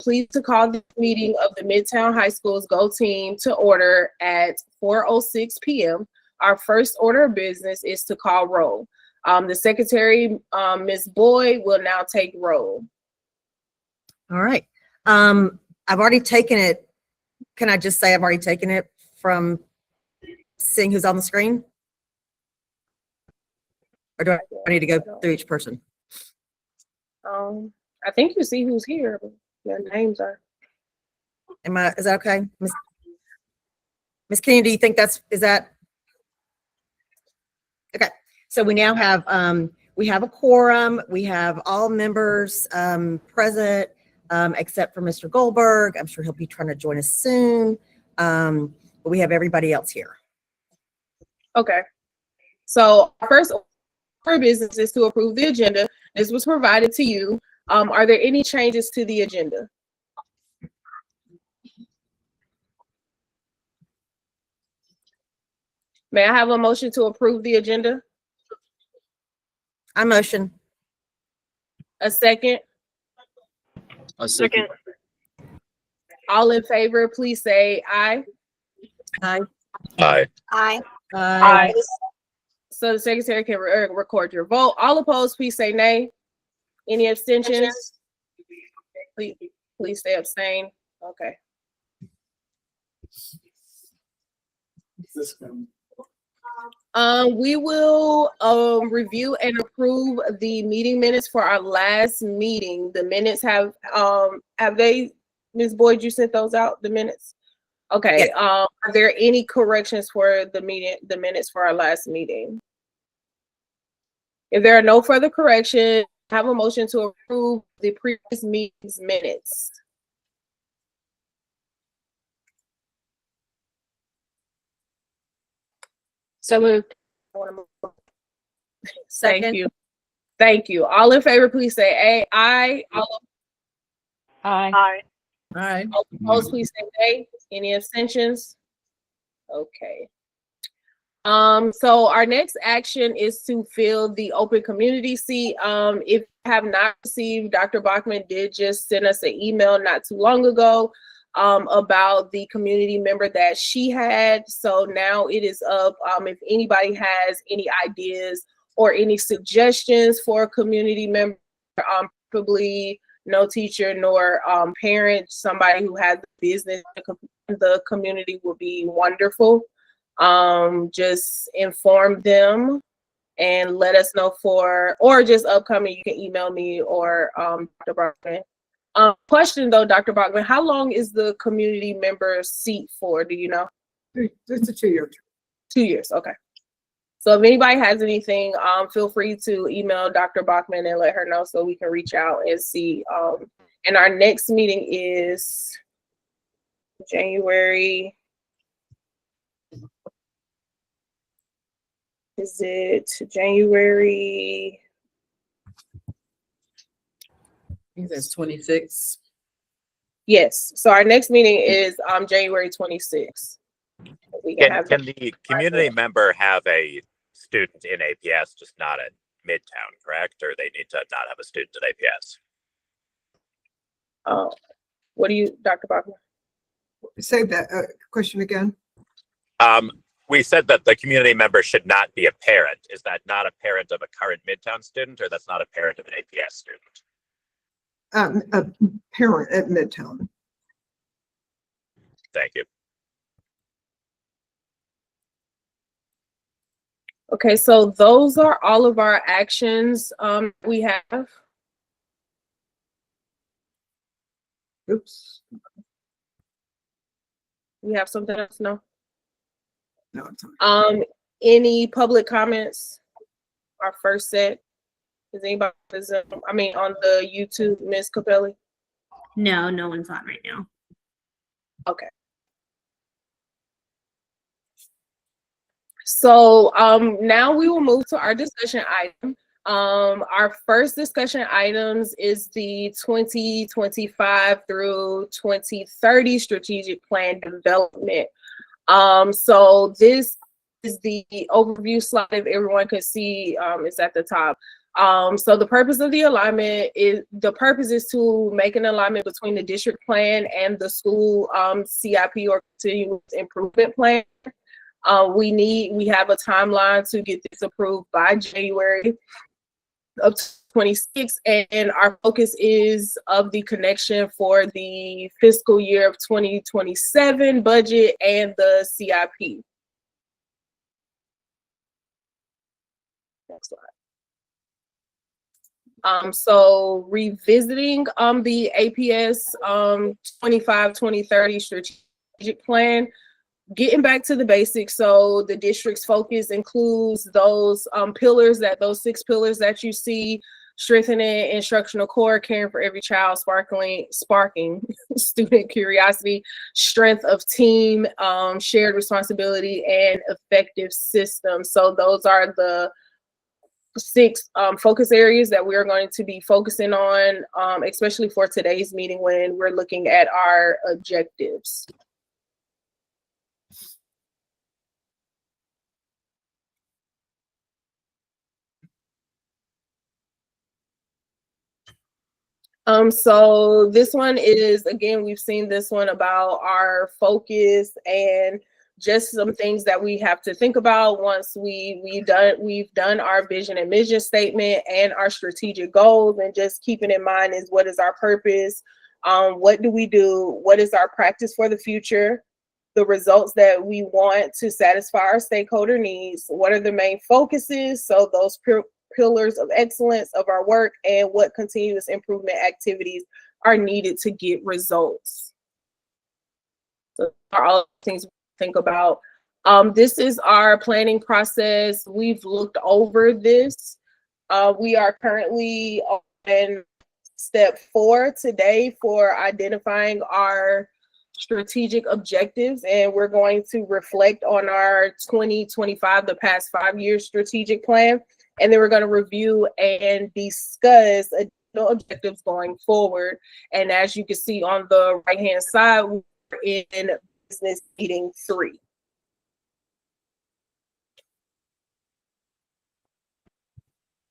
please to call the meeting of the Midtown High School's Go Team to order at 4:06 p.m. Our first order of business is to call roll. The secretary, Ms. Boyd, will now take roll. All right. I've already taken it. Can I just say I've already taken it from seeing who's on the screen? Or do I need to go through each person? I think you see who's here, but their names are. Is that okay? Ms. Kenny, do you think is that? Okay. So we now have, we have a quorum. We have all members present, except for Mr. Goldberg. I'm sure he'll be trying to join us soon. But we have everybody else here. Okay. So our first order of business is to approve the agenda. This was provided to you. Are there any changes to the agenda? May I have a motion to approve the agenda? I motion. A second? A second. All in favor, please say aye. Aye. Aye. Aye. Aye. So the secretary can record your vote. All opposed, please say nay. Any abstentions? Please say abstain. Okay. We will review and approve the meeting minutes for our last meeting. The minutes have they, Ms. Boyd, you sent those out, the minutes? Okay. Yes. Are there any corrections for the minutes for our last meeting? If there are no further corrections, have a motion to approve the previous meeting's minutes. So moved. Second. Thank you. Thank you. All in favor, please say aye. Aye. Aye. Aye. All opposed, please say nay. Any abstentions? Okay. So our next action is to fill the open community seat. If you have not received, Dr. Bachman did just send us an email not too long ago about the community member that she had. So now it is up. If anybody has any ideas or any suggestions for a community member, probably no teacher nor parent, somebody who has business in the community would be wonderful. Just inform them and let us know or just upcoming, you can email me or Dr. Bachman. Question though, Dr. Bachman, how long is the community member seat for? Do you know? It's a 2-year term. 2 years, okay. So if anybody has anything, feel free to email Dr. Bachman and let her know so we can reach out and see. And our next meeting is January. Is it January? I think that's 26. Yes. So our next meeting is January 26th. Can the community member have a student in APS, just not at Midtown, correct? Or they need to not have a student at APS? What do you, Dr. Bachman? Say that question again. We said that the community member should not be a parent. Is that not a parent of a current Midtown student, or that's not a parent of an APS student? A parent at Midtown. Thank you. Okay, so those are all of our actions we have. Oops. We have something else? No? No, it's okay. Any public comments? Our first set. Is anybody on the YouTube, Ms. Capelli? No, no one's on right now. Okay. So now we will move to our discussion item. Our first discussion items is the 2025 through 2030 strategic plan development. So this is the overview slide. If everyone could see, it's at the top. So the purpose of the alignment is to make an alignment between the district plan and the school CIP or continuous improvement plan. We have a timeline to get this approved by January of 26, and our focus is of the connection for the fiscal year of 2027 budget and the CIP. Next slide. So revisiting the APS 25-2030 strategic plan, getting back to the basics. So the district's focus includes those those 6 pillars that you see: strengthening instructional core, caring for every child, sparking student curiosity, strength of team, shared responsibility, and effective systems. So those are the 6 focus areas that we're going to be focusing on, especially for today's meeting when we're looking at our objectives. So this one is, again, we've seen this one about our focus and just some things that we have to think about once we've done our vision and mission statement and our strategic goals, and just keeping in mind is what is our purpose, what do we do, what is our practice for the future, the results that we want to satisfy our stakeholder needs, what are the main focuses, so those pillars of excellence of our work, and what continuous improvement activities are needed to get results. So are all things we think about. This is our planning process. We've looked over this. We are currently on step 4 today for identifying our strategic objectives, and we're going to reflect on our 2025, the past 5-year strategic plan. And then we're going to review and discuss additional objectives going forward. And as you can see on the right-hand side, we're in business meeting 3.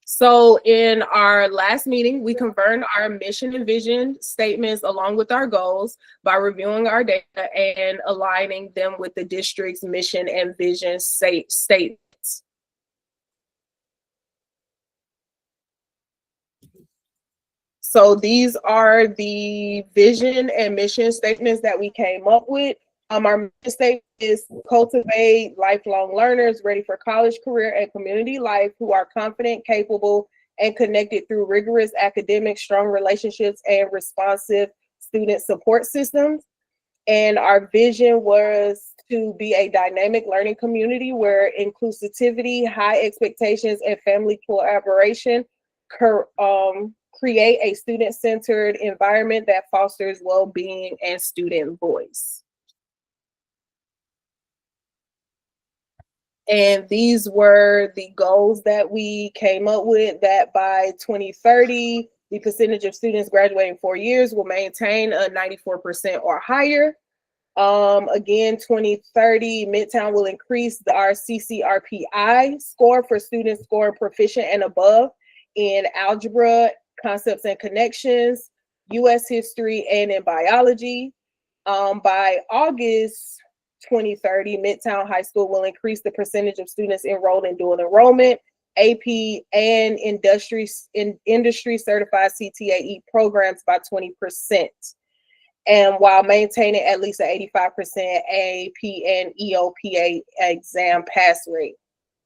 So in our last meeting, we confirmed our mission and vision statements along with our goals by reviewing our data and aligning them with the district's mission and vision statements. So these are the vision and mission statements that we came up with. Our mission statement is cultivate lifelong learners ready for college, career, and community life who are confident, capable, and connected through rigorous academics, strong relationships, and responsive student support systems. And our vision was to be a dynamic learning community where inclusivity, high expectations, and family collaboration create a student-centered environment that fosters well-being and student voice. And these were the goals that we came up with, that by 2030, the percentage of students graduating 4 years will maintain a 94% or higher. Again, 2030, Midtown will increase our CCRPI score for students scoring proficient and above in algebra, concepts and connections, U.S. history, and in biology. By August 2030, Midtown High School will increase the percentage of students enrolled in dual enrollment, AP, and industry certified CTAE programs by 20%. And while maintaining at least an 85% AP and EOPA exam pass rate.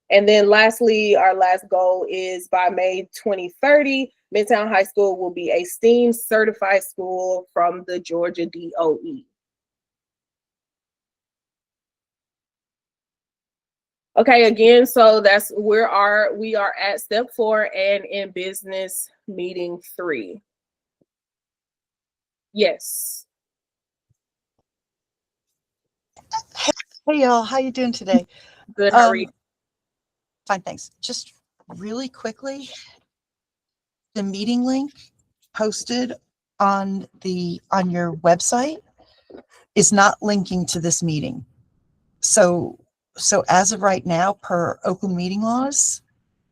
And then lastly, our last goal is by May 2030, Midtown High School will be a STEAM certified school from the Georgia DOE. Okay, again, so we are at step 4 and in business meeting 3. Yes. Hey y'all, how you doing today? Good, how are you? Fine, thanks. Just really quickly, the meeting link posted on your website is not linking to this meeting. So as of right now, per open meeting laws,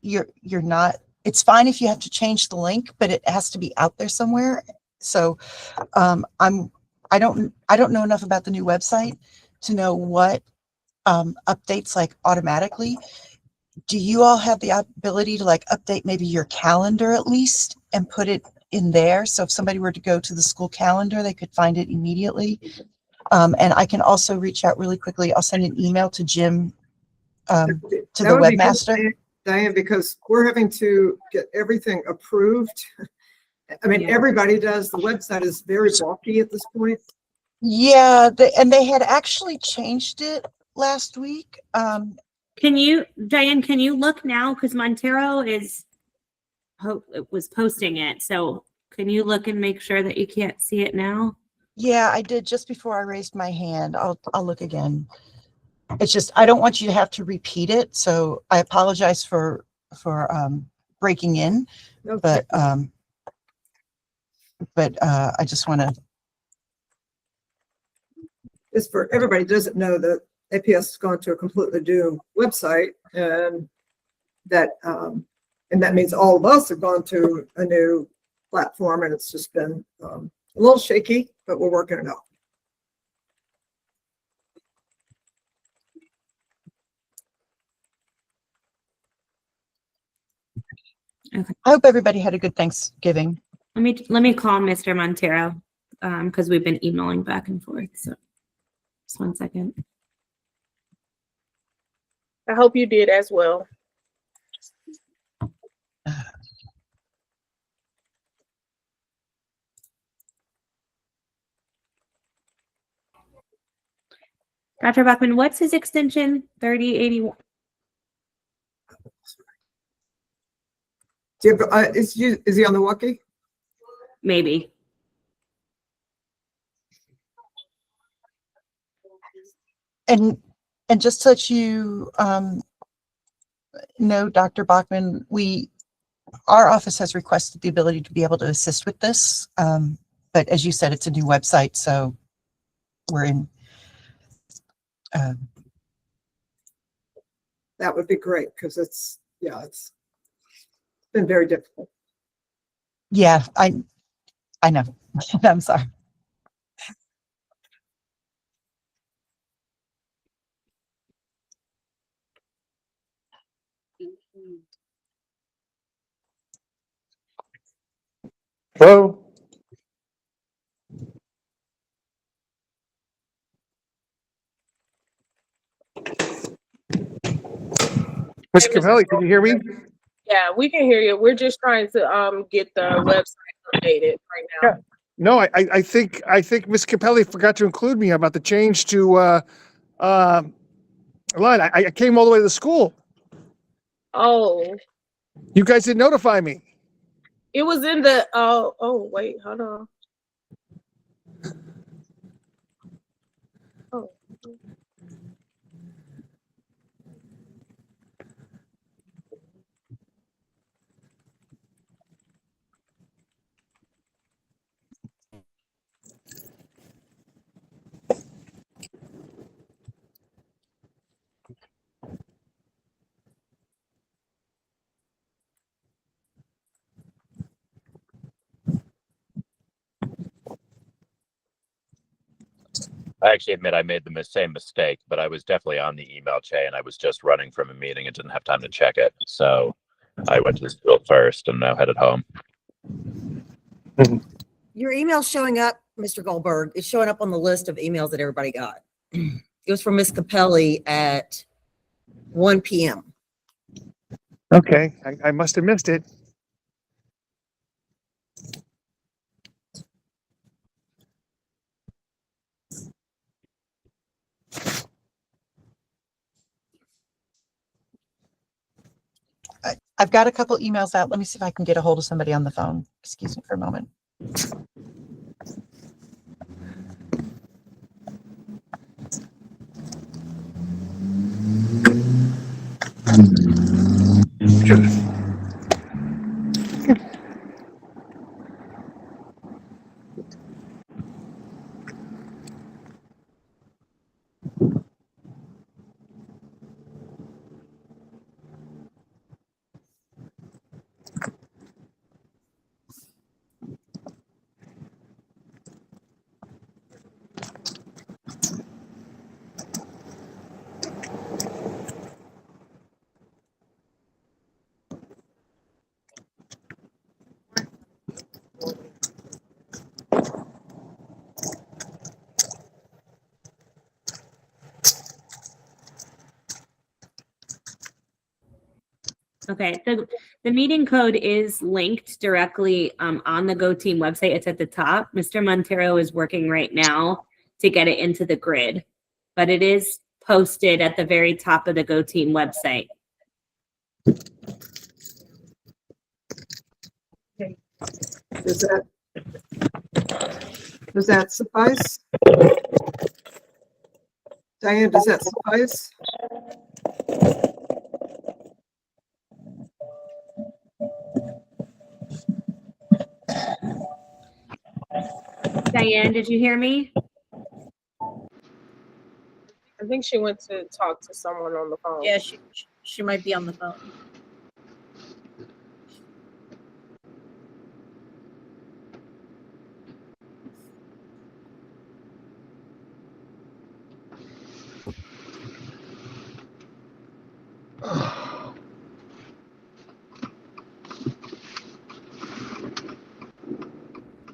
you're not it's fine if you have to change the link, but it has to be out there somewhere. So I don't know enough about the new website to know what updates like automatically. Do you all have the ability to like update maybe your calendar at least and put it in there? So if somebody were to go to the school calendar, they could find it immediately. And I can also reach out really quickly. I'll send an email to Jim, to the That would be good, webmaster. Diane, because we're having to get everything approved. I mean, Yeah. everybody does. The website is very bulky at this point. Yeah, and they had actually changed it last week. Diane, can you look now? Because Montero was posting it. So can you look and make sure that you can't see it now? Yeah, I did just before I raised my hand. I'll look again. It's just, I don't want you to have to repeat it. So I apologize for breaking in, but I just want to. It's for everybody doesn't know that APS has gone to a completely new website, and that means all of us have gone to a new platform, and it's just been a little shaky, but we're working it out. I hope everybody had a good Thanksgiving. Let me call Mr. Montero, because we've been emailing back and forth. So just one second. I hope you did as well. Dr. Bachman, what's his extension? 3081. Is he on the walkie? Maybe. And just so that you know, Dr. Bachman, our office has requested the ability to be able to assist with this. But as you said, it's a new website, so we're in. That would be great, because it's been very difficult. Yeah, I know. I'm sorry. Hello? Ms. Hey, Mr. Capelli, can you hear me? Yeah, we can hear you. We're just trying to get the website updated right now. Yeah. No, I think Ms. Capelli forgot to include me about the change to line. I came all the way to the school. Oh, You guys didn't notify me. it was in the oh wait, hold on. Oh. I actually admit I made the same mistake, but I was definitely on the email chain. I was just running from a meeting and didn't have time to check it. So I went to the school first and now headed home. Your email's showing up, Mr. Goldberg. It's showing up on the list of emails that everybody got. It was from Ms. Capelli at 1 p.m. Okay, I must have missed it. I've got a couple emails out. Let me see if I can get a hold of somebody on the phone. Excuse me for a moment. Okay, the meeting code is linked directly on the Go Team website. It's at the top. Mr. Montero is working right now to get it into the grid, but it is posted at the very top of the Go Team website. Does that suffice? Diane, does that suffice? Diane, did you hear me? I think she went to talk to someone on the phone. Yeah, she might be on the phone.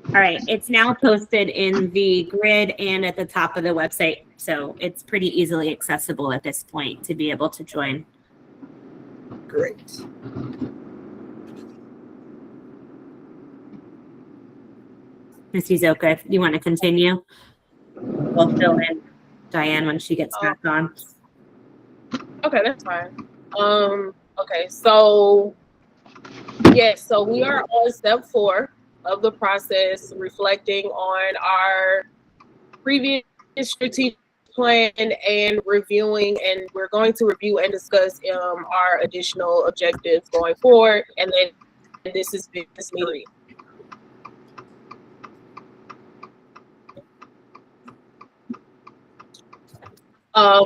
All right, it's now posted in the grid and at the top of the website. So it's pretty easily accessible at this point to be able to join. Great. Ms. Uzoka, if you want to continue, we'll fill in Diane when she gets back on. Okay, that's fine. Okay, so yes, so we are on step 4 of the process, reflecting on our previous strategic plan and reviewing, and we're going to review and discuss our additional objectives going forward. And then this is business meeting.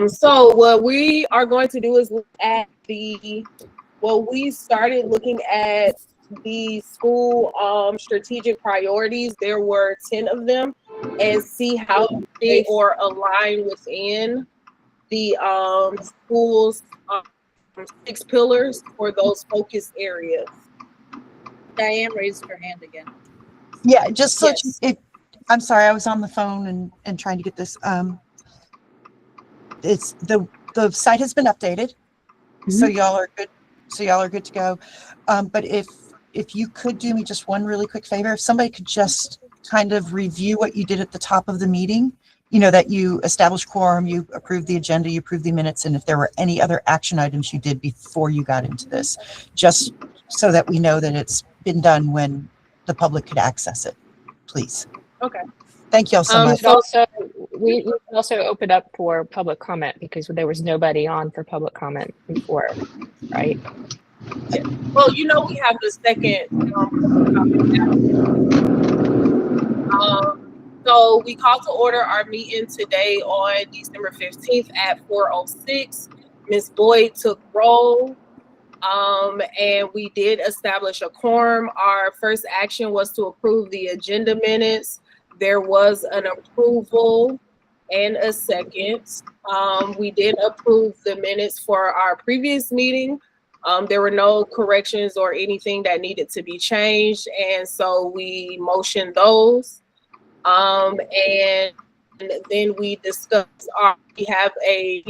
So what we are going to do is look at we started looking at the school strategic priorities. There were 10 of them, and see how they or align within the school's 6 pillars for those focus areas. Diane raised her hand again. Yeah, just so Yes. I'm sorry, I was on the phone and trying to get this. It's the site has been updated, so y'all are good. So y'all are good to go. But if you could do me just one really quick favor, if somebody could just kind of review what you did at the top of the meeting, you know, that you established quorum, you approved the agenda, you approved the minutes, and if there were any other action items you did before you got into this, just so that we know that it's been done when the public could access it, please. Okay. Thank you all so much. So- Also, we also opened up for public comment because there was nobody on for public comment before, right? Well, you know, we have the second. So we called to order our meeting today on December 15th at 4:06. Ms. Boyd took roll, and we did establish a quorum. Our first action was to approve the agenda minutes. There was an approval and a second. We did approve the minutes for our previous meeting. There were no corrections or anything that needed to be changed, and so we motioned those. And then we discussed we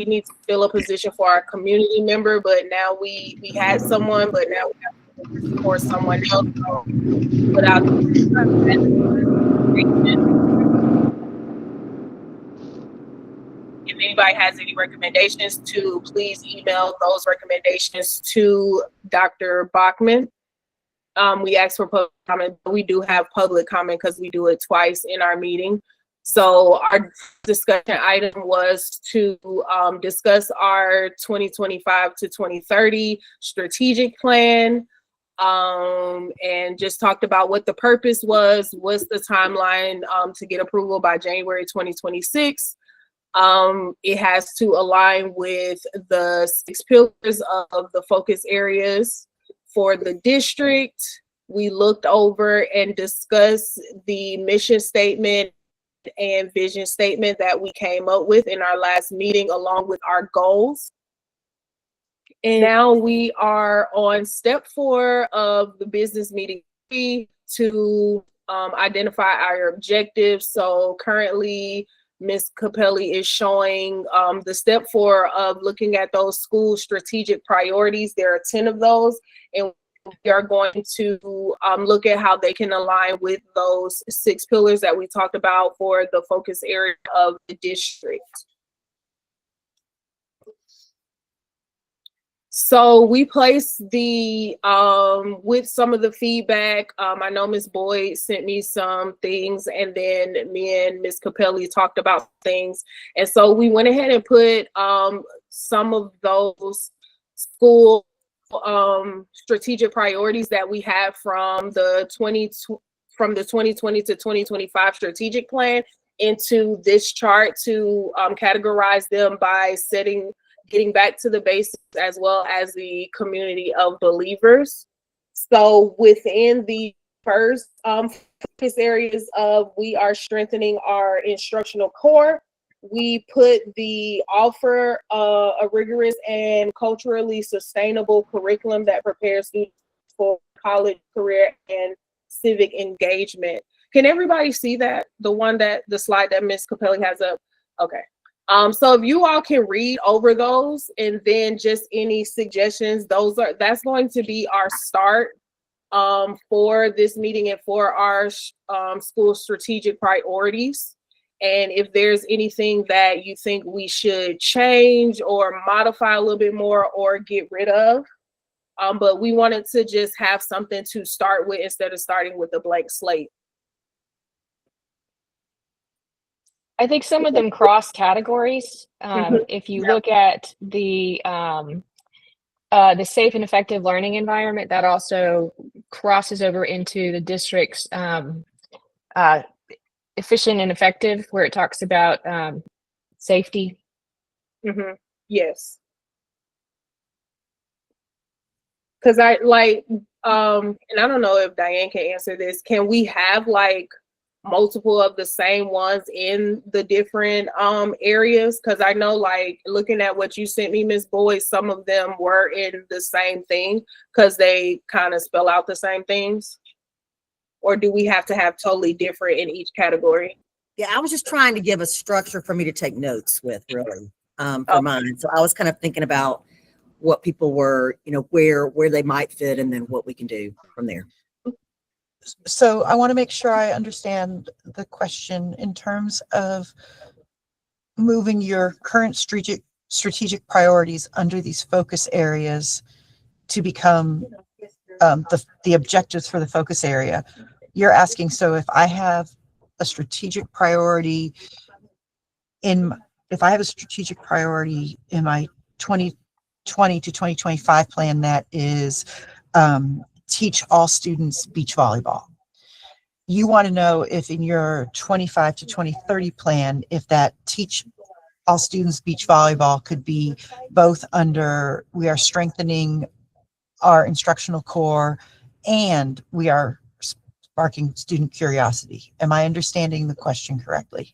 need to fill a position for our community member, but now we had someone, but now we have to for someone else. So without if anybody has any recommendations, to please email those recommendations to Dr. Bachman. We asked for public comment, but we do have public comment because we do it twice in our meeting. So our discussion item was to discuss our 2025 to 2030 strategic plan, and just talked about what the purpose was, what's the timeline to get approval by January 2026. It has to align with the 6 pillars of the focus areas for the district. We looked over and discussed the mission statement and vision statement that we came up with in our last meeting, along with our goals. And now we are on step 4 of the business meeting to identify our objectives. So currently Ms. Capelli is showing the step 4 of looking at those school strategic priorities. There are 10 of those, and we are going to look at how they can align with those 6 pillars that we talked about for the focus area of the district. So we placed the, with some of the feedback, I know Ms. Boyd sent me some things, and then me and Ms. Capelli talked about things. And so we went ahead and put some of those school strategic priorities that we have from the 2020 to 2025 strategic plan into this chart to categorize them by getting back to the basics as well as the community of believers. So within the first focus areas of we are strengthening our instructional core, we put the offer a rigorous and culturally sustainable curriculum that prepares students for college, career, and civic engagement. Can everybody see that? The slide that Ms. Capelli has up? Okay. So if you all can read over those and then just any suggestions, that's going to be our start for this meeting and for our school strategic priorities. And if there's anything that you think we should change or modify a little bit more or get rid of, but we wanted to just have something to start with instead of starting with a blank slate. I think some of them cross categories. If you look at the safe and effective learning environment, that also crosses over into the district's efficient and effective, where it talks about safety. Yes. Because I like, and I don't know if Diane can answer this. Can we have like multiple of the same ones in the different areas? Because I know, like, looking at what you sent me, Ms. Boyd, some of them were in the same thing because they kind of spell out the same things. Or do we have to have totally different in each category? Yeah, I was just trying to give a structure for me to take notes with, really, for mine. So I was kind of thinking about what people were, where they might fit, and then what we can do from there. So I want to make sure I understand the question in terms of moving your current strategic priorities under these focus areas to become the objectives for the focus area. You're asking, so if I have a strategic priority in my 2020 to 2025 plan that is teach all students beach volleyball. You want to know if in your 25 to 2030 plan, if that teach all students beach volleyball could be both under we are strengthening our instructional core and we are sparking student curiosity. Am I understanding the question correctly?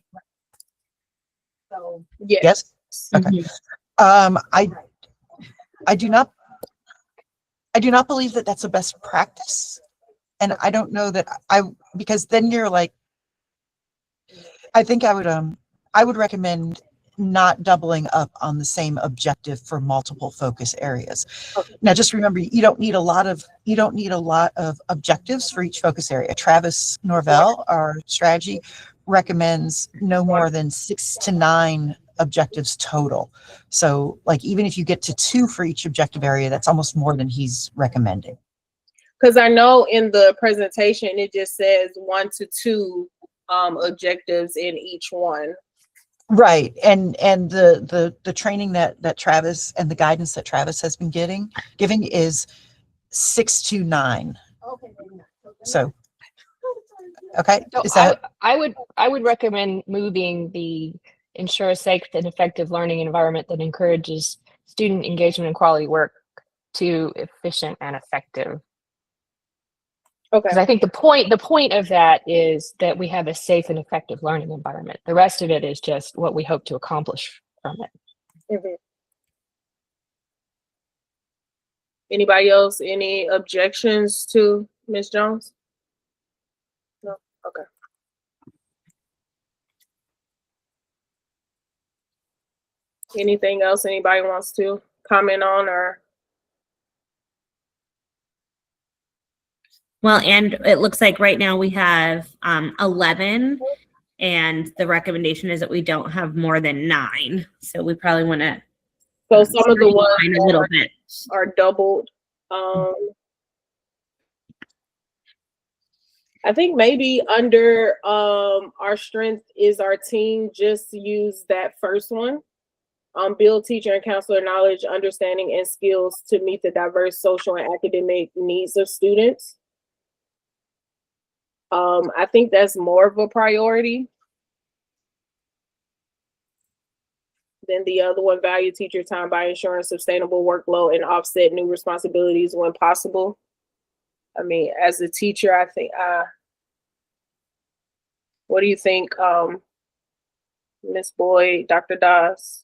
So Yes? Okay. I do not believe that that's a best practice. And I don't know that because then you're like, I think I would recommend not doubling up on the same objective for multiple focus areas. Okay. Now, just remember, you don't need a lot of objectives for each focus area. Travis Norvell, our strategy, recommends no more than 6 to 9 objectives total. So like, even if you get to 2 for each objective area, that's almost more than he's recommending. Because I know in the presentation, it just says 1 to 2 objectives in each one. Right. And the training that Travis and the guidance that Travis has been giving is 6 to 9. So, okay. So Is that? I would recommend moving the ensure a safe and effective learning environment that encourages student engagement and quality work to efficient and effective. Okay. Because I think the point of that is that we have a safe and effective learning environment. The rest of it is just what we hope to accomplish from it. Mm-hmm. Anybody else? Any objections to Ms. Jones? No? Okay. Anything else anybody wants to comment on or? Well, and it looks like right now we have 11, and the recommendation is that we don't have more than 9. So we probably want to So some of the ones a little bit. are doubled. I think maybe under our strength is our team, just use that first one. Build teacher and counselor knowledge, understanding, and skills to meet the diverse social and academic needs of students. I think that's more of a priority than the other one. Value teacher time by ensuring sustainable workload and offset new responsibilities when possible. I mean, as a teacher, I think, what do you think, Ms. Boyd, Dr. Doss?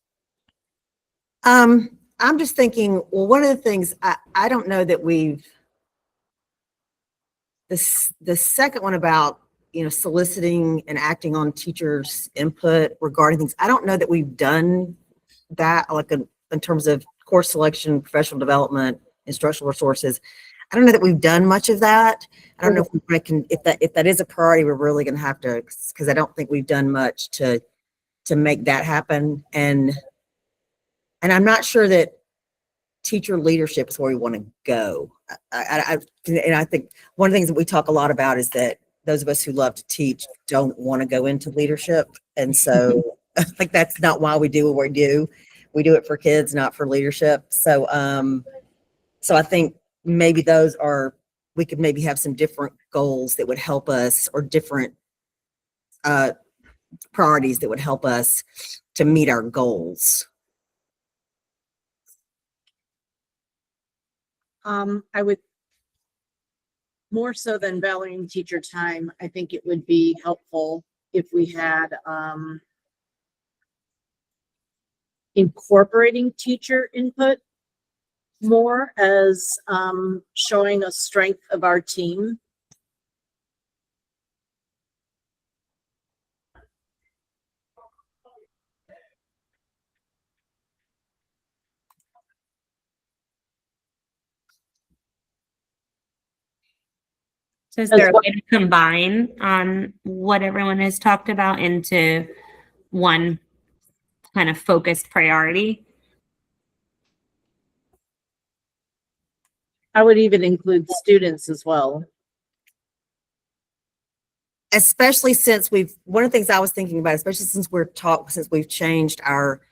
I'm just thinking, well, one of the things I don't know that we've, the second one about, soliciting and acting on teachers' input regarding things, I don't know that we've done that, like in terms of course selection, professional development, instructional resources. I don't know that we've done much of that. I don't know if that is a priority, we're really going to have to, because I don't think we've done much to make that happen. And I'm not sure that teacher leadership is where we want to go. And I think one of the things that we talk a lot about is that those of us who love to teach don't want to go into leadership. And so like, that's not why we do what we do. We do it for kids, not for leadership. So, so I think maybe we could maybe have some different goals that would help us, or different priorities that would help us to meet our goals. I would, more so than valuing teacher time, I think it would be helpful if we had incorporating teacher input more as showing a strength of our team. So is there a way to combine what everyone has talked about into one kind of focused priority? I would even include students as well. Especially since one of the things I was thinking about, especially since we've changed our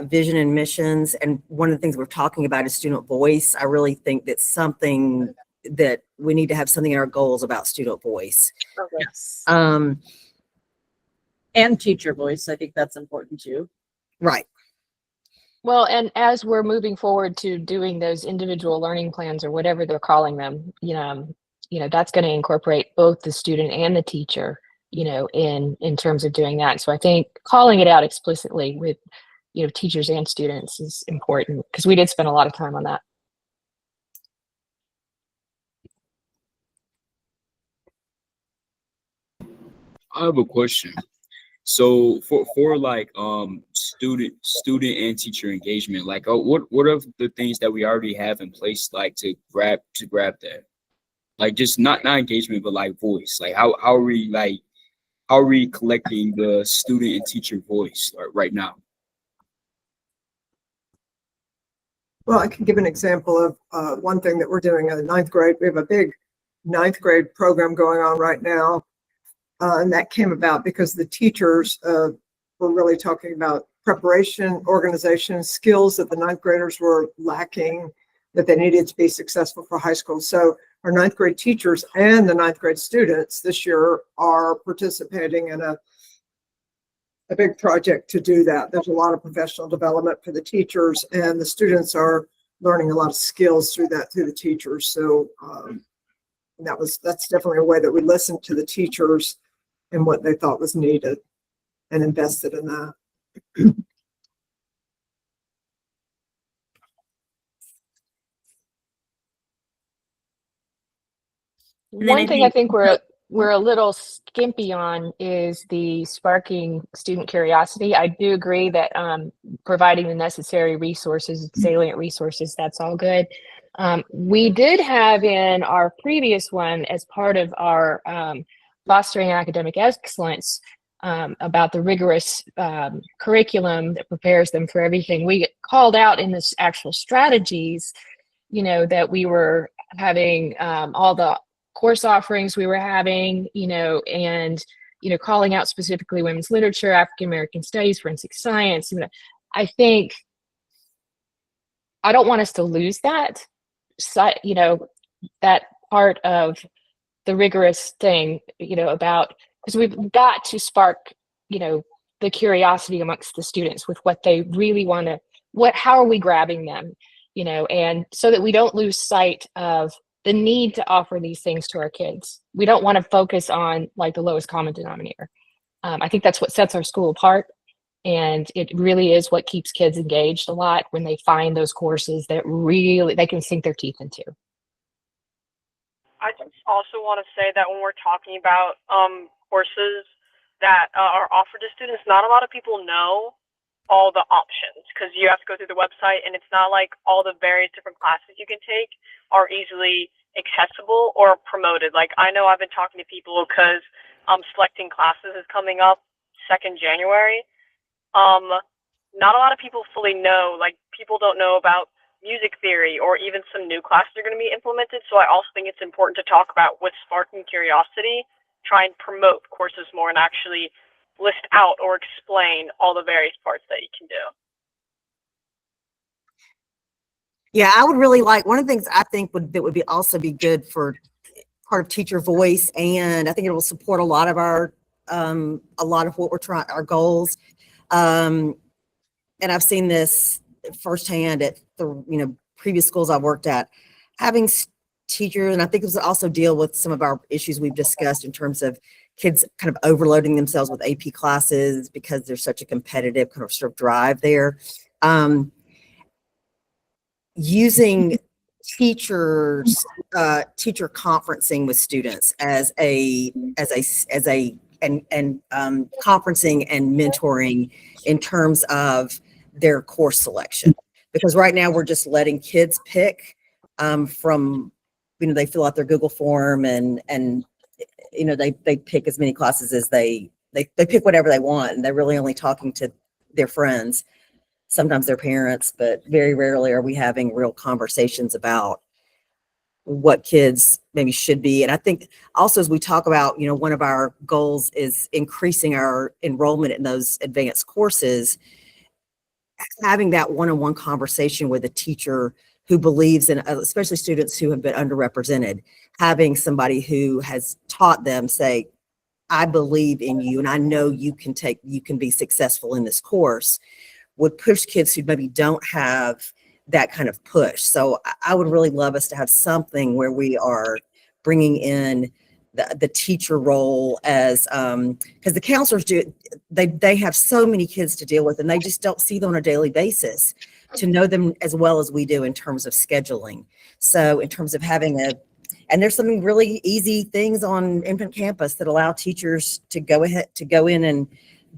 vision and missions, and one of the things we're talking about is student voice. I really think that's something that we need to have something in our goals about student voice. Okay. Yes. And teacher voice. I think that's important too. Right. Well, and as we're moving forward to doing those individual learning plans or whatever they're calling them, that's going to incorporate both the student and the teacher, in terms of doing that. So I think calling it out explicitly with, teachers and students is important, because we did spend a lot of time on that. I have a question. So for like student and teacher engagement, like what are the things that we already have in place, like to grab that, like just not engagement but like voice, like how are we collecting the student and teacher voice right now? Well, I can give an example of one thing that we're doing in the 9th grade. We have a big 9th grade program going on right now. And that came about because the teachers were really talking about preparation, organization, skills that the 9th graders were lacking, that they needed to be successful for high school. So our 9th grade teachers and the 9th grade students this year are participating in a big project to do that. There's a lot of professional development for the teachers, and the students are learning a lot of skills through the teachers. So that's definitely a way that we listened to the teachers and what they thought was needed and invested in that. One thing I think we're we're a little skimpy on is the sparking student curiosity. I do agree that providing the necessary resources, salient resources, that's all good. We did have in our previous one, as part of our fostering academic excellence, about the rigorous curriculum that prepares them for everything. We called out in this actual strategies, you know, that we were having all the course offerings we were having, you know, and, you know, calling out specifically women's literature, African American studies, forensic science. You know, I think I don't want us to lose that, you know, that part of the rigorous thing, you know, about, because we've got to spark, you know, the curiosity amongst the students with what they really want to, how are we grabbing them, you know, and so that we don't lose sight of the need to offer these things to our kids. We don't want to focus on like the lowest common denominator. I think that's what sets our school apart. And it really is what keeps kids engaged a lot when they find those courses that really they can sink their teeth into. I just also want to say that when we're talking about courses that are offered to students, not a lot of people know all the options, because you have to go through the website, and it's not like all the various different classes you can take are easily accessible or promoted. Like, I know I've been talking to people because selecting classes is coming up 2nd January. Not a lot of people fully know, like, people don't know about music theory or even some new classes are going to be implemented. So I also think it's important to talk about with sparking curiosity, try and promote courses more and actually list out or explain all the various parts that you can do. Yeah, I would really like, one of the things I think that would be also be good for part of teacher voice, and I think it will support a lot of what we're trying, our goals. And I've seen this firsthand at the, you know, previous schools I've worked at, having teachers, and I think it was also deal with some of our issues we've discussed in terms of kids kind of overloading themselves with AP classes because there's such a competitive kind of sort of drive there. Using teachers, teacher conferencing with students as a conferencing and mentoring in terms of their course selection, because right now we're just letting kids pick from, you know, they fill out their Google form and you know, they pick as many classes as they pick whatever they want, and they're really only talking to their friends, sometimes their parents, but very rarely are we having real conversations about what kids maybe should be. And I think also, as we talk about, you know, one of our goals is increasing our enrollment in those advanced courses, having that one-on-one conversation with a teacher who believes in, especially students who have been underrepresented, having somebody who has taught them say, I believe in you and I know you can be successful in this course, would push kids who maybe don't have that kind of push. So I would really love us to have something where we are bringing in the teacher role as, because the counselors they have so many kids to deal with, and they just don't see them on a daily basis to know them as well as we do in terms of scheduling. So in terms of having and there's some really easy things on Infant Campus that allow teachers to go in and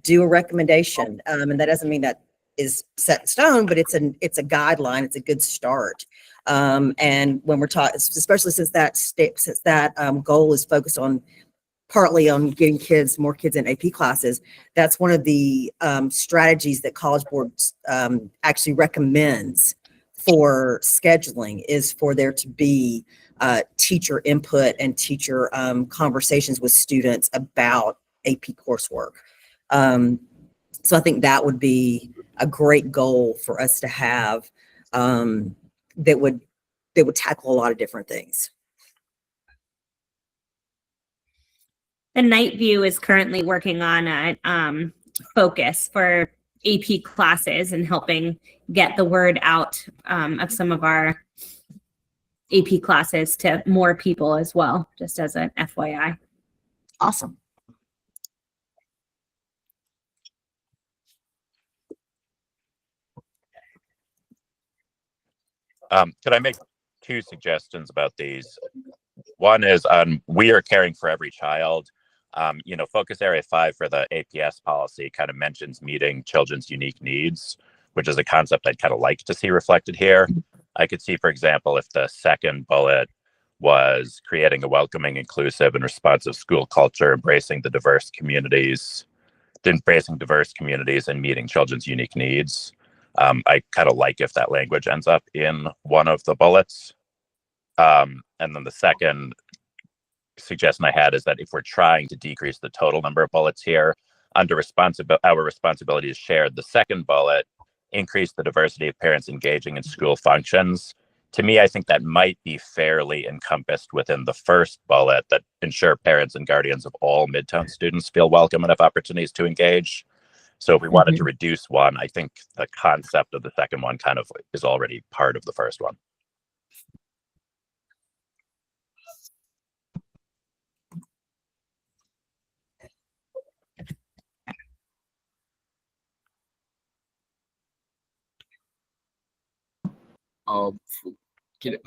do a recommendation. And that doesn't mean that is set in stone, but it's a guideline. It's a good start. And when we're talking, especially since that goal is focused on partly on getting more kids in AP classes, that's one of the strategies that College Board actually recommends for scheduling, is for there to be teacher input and teacher conversations with students about AP coursework. So I think that would be a great goal for us to have, that would tackle a lot of different things. The Night View is currently working on a focus for AP classes and helping get the word out of some of our AP classes to more people as well, just as an FYI. Awesome. Could I make 2 suggestions about these? One is we are caring for every child. Focus area 5 for the APS policy kind of mentions meeting children's unique needs, which is a concept I'd kind of like to see reflected here. I could see, for example, if the second bullet was creating a welcoming, inclusive, and responsive school culture, embracing diverse communities and meeting children's unique needs. I kind of like if that language ends up in one of the bullets. And then the second suggestion I had is that if we're trying to decrease the total number of bullets here, under our responsibility is shared. The second bullet, increase the diversity of parents engaging in school functions. To me, I think that might be fairly encompassed within the first bullet, that ensure parents and guardians of all Midtown students feel welcome and have opportunities to engage. So if we wanted to reduce one, I think the concept of the second one kind of is already part of the first one.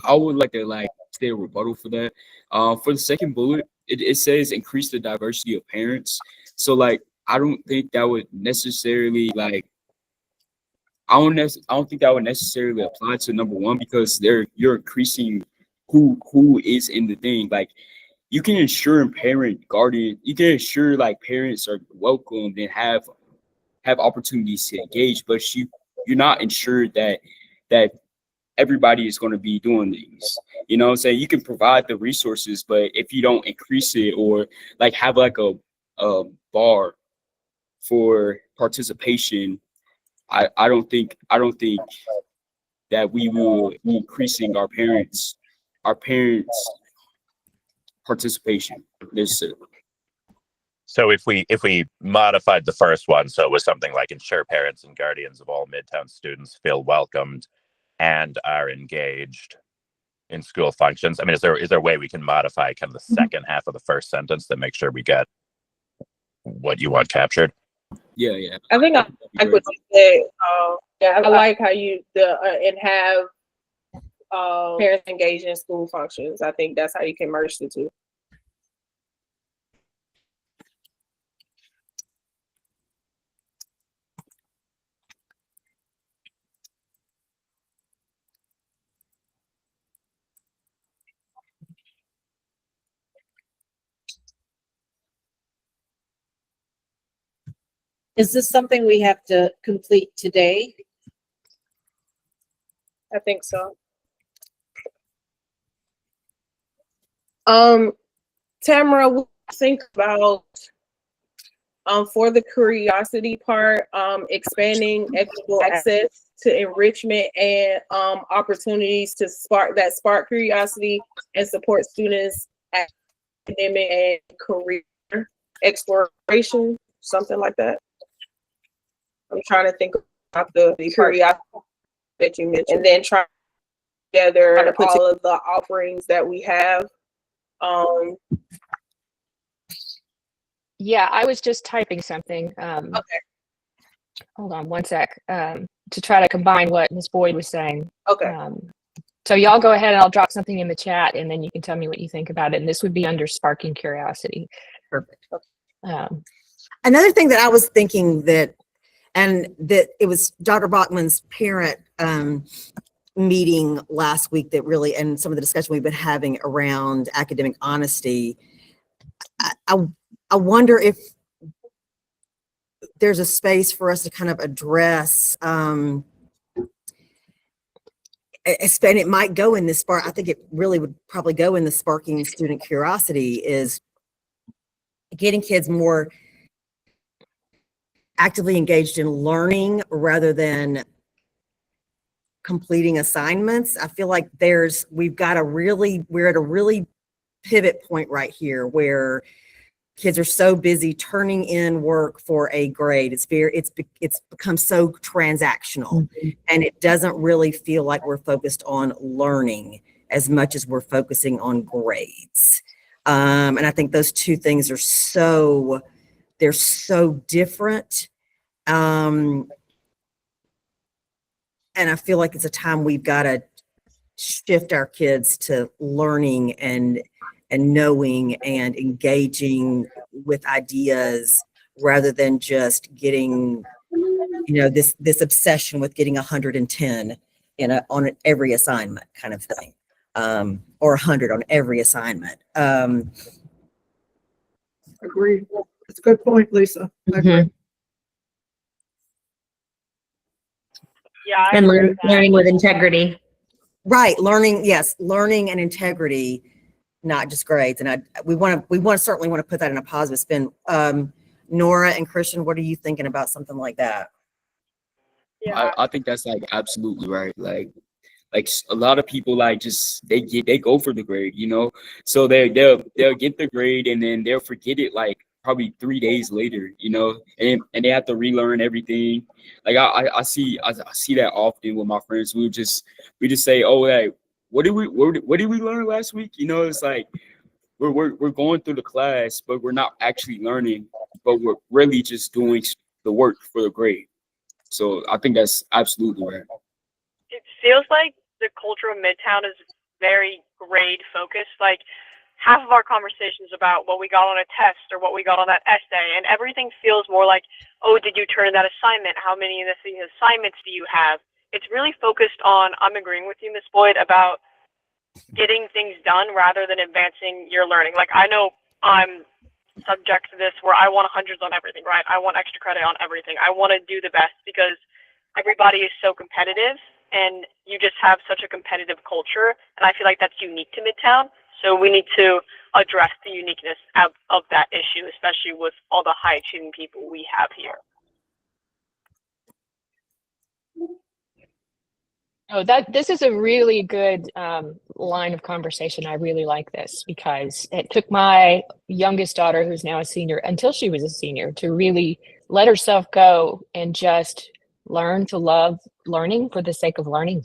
I would like to say a rebuttal for that. For the second bullet, it says increase the diversity of parents. So I don't think that would necessarily I don't think that would necessarily apply to number one, because you're increasing who is in the thing. You can ensure you can ensure parents are welcomed and have opportunities to engage, but you're not ensured that everybody is going to be doing these. You know what I'm saying? You can provide the resources, but if you don't increase it or have a bar for participation, I don't think that we will be increasing our parents participation necessarily. So if we modified the first one, so it was something like ensure parents and guardians of all Midtown students feel welcomed and are engaged in school functions. I mean, is there a way we can modify kind of the second half of the first sentence to make sure we get what you want captured? Yeah. I think I like what you said. I like how you and have parents engaged in school functions. I think that's how you can merge the two. Is this something we have to complete today? I think so. Tamara, what do you think about for the curiosity part, expanding equitable access to enrichment and opportunities to spark curiosity and support students' academic and career exploration, something like that? I'm trying to think about the curiosity that you mentioned, and then try together to put all of the offerings that we have. Yeah, I was just typing something. Okay. Hold on one sec, to try to combine what Ms. Boyd was saying. Okay. So y'all go ahead and I'll drop something in the chat and then you can tell me what you think about it. And this would be under sparking curiosity. Perfect. Another thing that I was thinking that it was Dr. Bachman's parent meeting last week that really, and some of the discussion we've been having around academic honesty. I wonder if there's a space for us to kind of address, and it might go in this spark. I think it really would probably go in the sparking student curiosity, is getting kids more actively engaged in learning rather than completing assignments. I feel like we're at a really pivot point right here where kids are so busy turning in work for a grade. It's become so transactional, and it doesn't really feel like we're focused on learning as much as we're focusing on grades. And I think those two things they're so different. And I feel like it's a time we've got to shift our kids to learning and and knowing and engaging with ideas rather than just getting, this obsession with getting 110 on every assignment kind of thing, or 100 on every assignment. Agreed. That's a good point, Lisa. I agree. Yeah, I And agree with that. learning with integrity. Right, learning and integrity, not just grades. And we certainly want to put that in a positive spin. Nora and Christian, what are you thinking about something like that? Yeah. I think that's like absolutely right. Like a lot of people like just they go for the grade, so they'll get the grade and then they'll forget it like probably 3 days later, and they have to relearn everything. Like I see that often with my friends. We just say, oh, hey, what did we learn last week? It's like we're going through the class, but we're not actually learning, but we're really just doing the work for the grade. So I think that's absolutely right. It feels like the culture of Midtown is very grade focused. Like half of our conversations about what we got on a test or what we got on that essay, and everything feels more like, oh, did you turn in that assignment? How many of the assignments do you have? It's really focused on, I'm agreeing with you, Ms. Boyd, about getting things done rather than advancing your learning. Like I know I'm subject to this where I want hundreds on everything, right? I want extra credit on everything. I want to do the best because everybody is so competitive and you just have such a competitive culture. And I feel like that's unique to Midtown. So we need to address the uniqueness of that issue, especially with all the high achieving people we have here. Oh, this is a really good line of conversation. I really like this because it took my youngest daughter, who's now a senior, until she was a senior, to really let herself go and just learn to love learning for the sake of learning.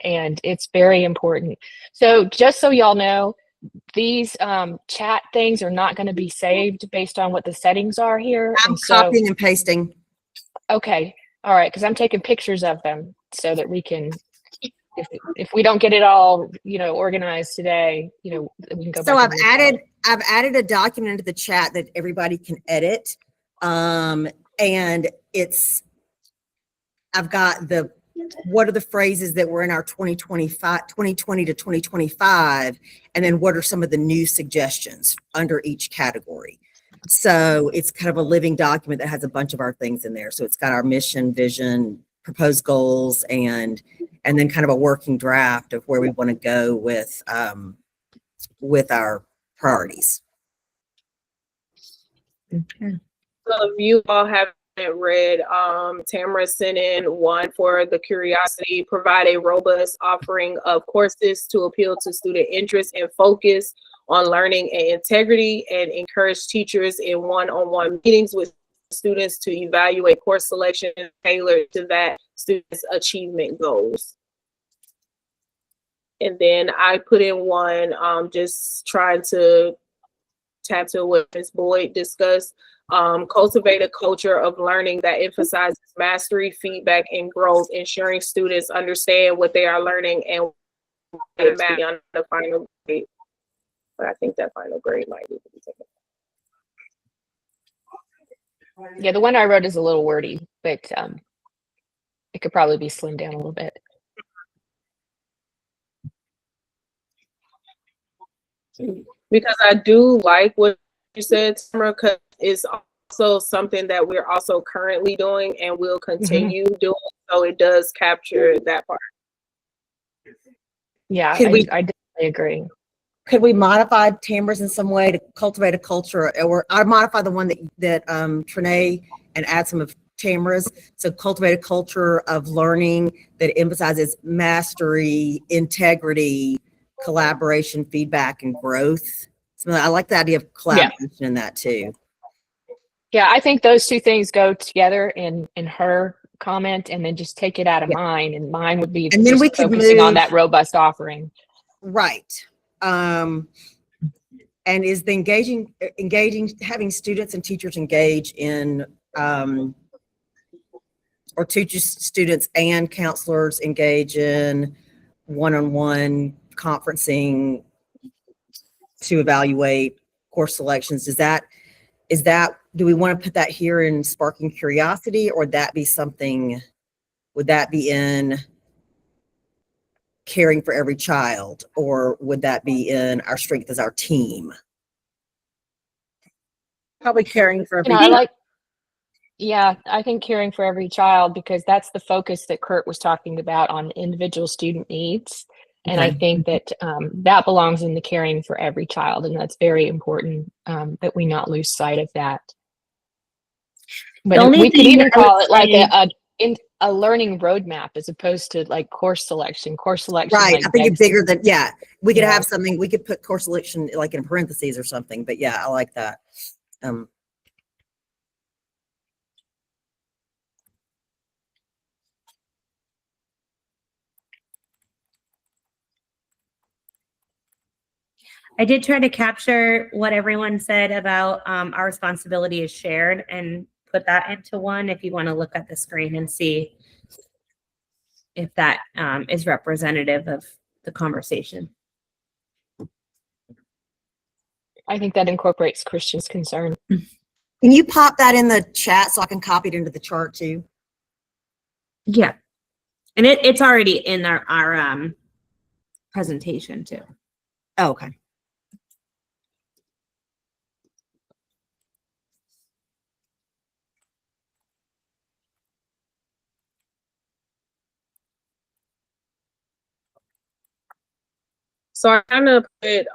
And it's very important. So just so y'all know, these chat things are not going to be saved based on what the settings are here. I'm And so, copying and pasting. okay. All right. Because I'm taking pictures of them so that we can, if we don't get it all, organized today, we can go back. So I've added a document into the chat that everybody can edit. And I've got what are the phrases that were in our 2020 to 2025, and then what are some of the new suggestions under each category. So it's kind of a living document that has a bunch of our things in there. So it's got our mission, vision, proposed goals, and then kind of a working draft of where we want to go with our priorities. Okay. So if you all haven't read, Tamara sent in one for the curiosity, provide a robust offering of courses to appeal to student interest and focus on learning and integrity, and encourage teachers in one-on-one meetings with students to evaluate course selection tailored to that student's achievement goals. And then I put in one, just trying to tap to what Ms. Boyd discussed, cultivate a culture of learning that emphasizes mastery, feedback, and growth, ensuring students understand what they are learning and it matters on the final grade. But I think that final grade might need to be taken. Yeah, the one I wrote is a little wordy, but it could probably be slimmed down a little bit. Because I do like what you said, Tamara, because it's also something that we're also currently doing and will continue doing. So it does capture that part. Yeah, I definitely agree. Could we modify Tamara's in some way to cultivate a culture, or I modify the one that Trinae and add some of Tamara's? So cultivate a culture of learning that emphasizes mastery, integrity, collaboration, feedback, and growth. So I like the idea of collaboration in that too. Yeah, I think those two things go together in her comment, and then just take it out of mine, and mine would be, and then we could focusing on that robust offering. Right. And is the engaging, having students and teachers engage in, or teachers, students and counselors engage in one-on-one conferencing to evaluate course selections. Do we want to put that here in sparking curiosity, or would that be in caring for every child, or would that be in our strength as our team? Probably caring for You know, everybody. yeah, I think caring for every child, because that's the focus that Kurt was talking about on individual student needs. And I Okay. think that that belongs in the caring for every child. And that's very important that we not lose sight of that. But only we could thing even I would call it like say- a learning roadmap as opposed to like course selection. Course selection, Right. like I think it's begs bigger than, yeah, we could Yeah. have something, we could put course selection like in parentheses or something, but yeah, I like that. I did try to capture what everyone said about our responsibility is shared and put that into one if you want to look at the screen and see if that is representative of the conversation. I think that incorporates Christian's concern. Can you pop that in the chat so I can copy it into the chart too? Yeah. And it's already in our presentation too. Oh, okay. So I kind of put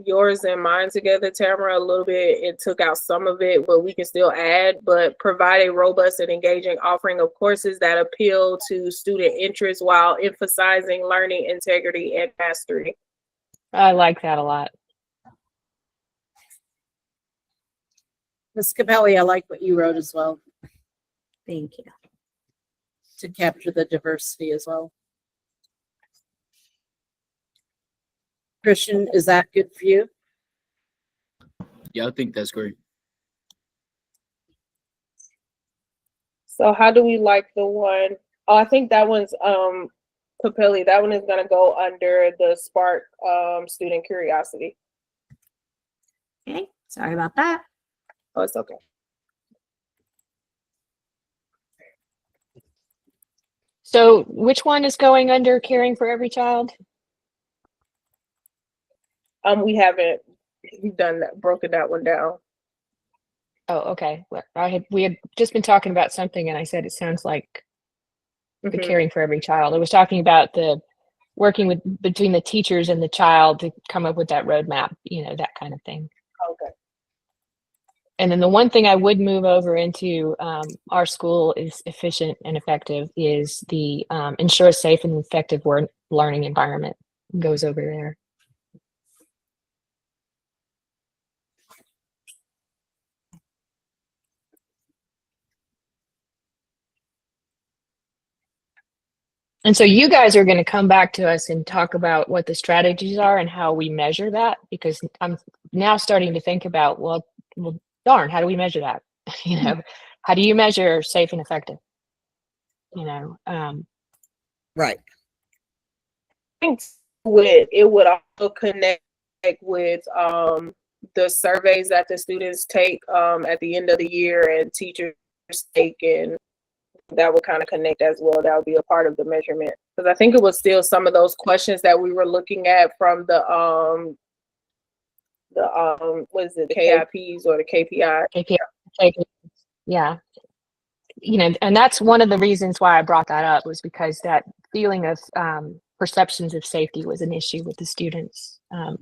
yours and mine together, Tamara, a little bit, and took out some of it, but we can still add, but provide a robust and engaging offering of courses that appeal to student interests while emphasizing learning integrity and mastery. I like that a lot. Ms. Capelli, I like what you wrote as well, Thank you. to capture the diversity as well. Christian, is that good for you? Yeah, I think that's great. So how do we like the one? Oh, I think that one's Capelli. That one is gonna go under the spark student curiosity. Okay, sorry about that. Oh, it's okay. So which one is going under caring for every child? We haven't done that, broken that one down. Oh, okay. Well, we had just been talking about something and I said, it sounds like the Mhm. caring for every child. I was talking about the working between the teachers and the child to come up with that roadmap, you know, that kind of thing. Okay. And then the one thing I would move over into our school is efficient and effective is the ensure a safe and effective learning environment goes over there. And so you guys are going to come back to us and talk about what the strategies are and how we measure that, because I'm now starting to think about, well, darn, how do we measure that? You know, how do you measure safe and effective? You know, Right. I think it would also connect with the surveys that the students take at the end of the year and teachers take, and that would kind of connect as well. That would be a part of the measurement, because I think it was still some of those questions that we were looking at from the what is it, the KIPs or the KPI? KPI, yeah. You know, and that's one of the reasons why I brought that up, was because that feeling of perceptions of safety was an issue with the students. And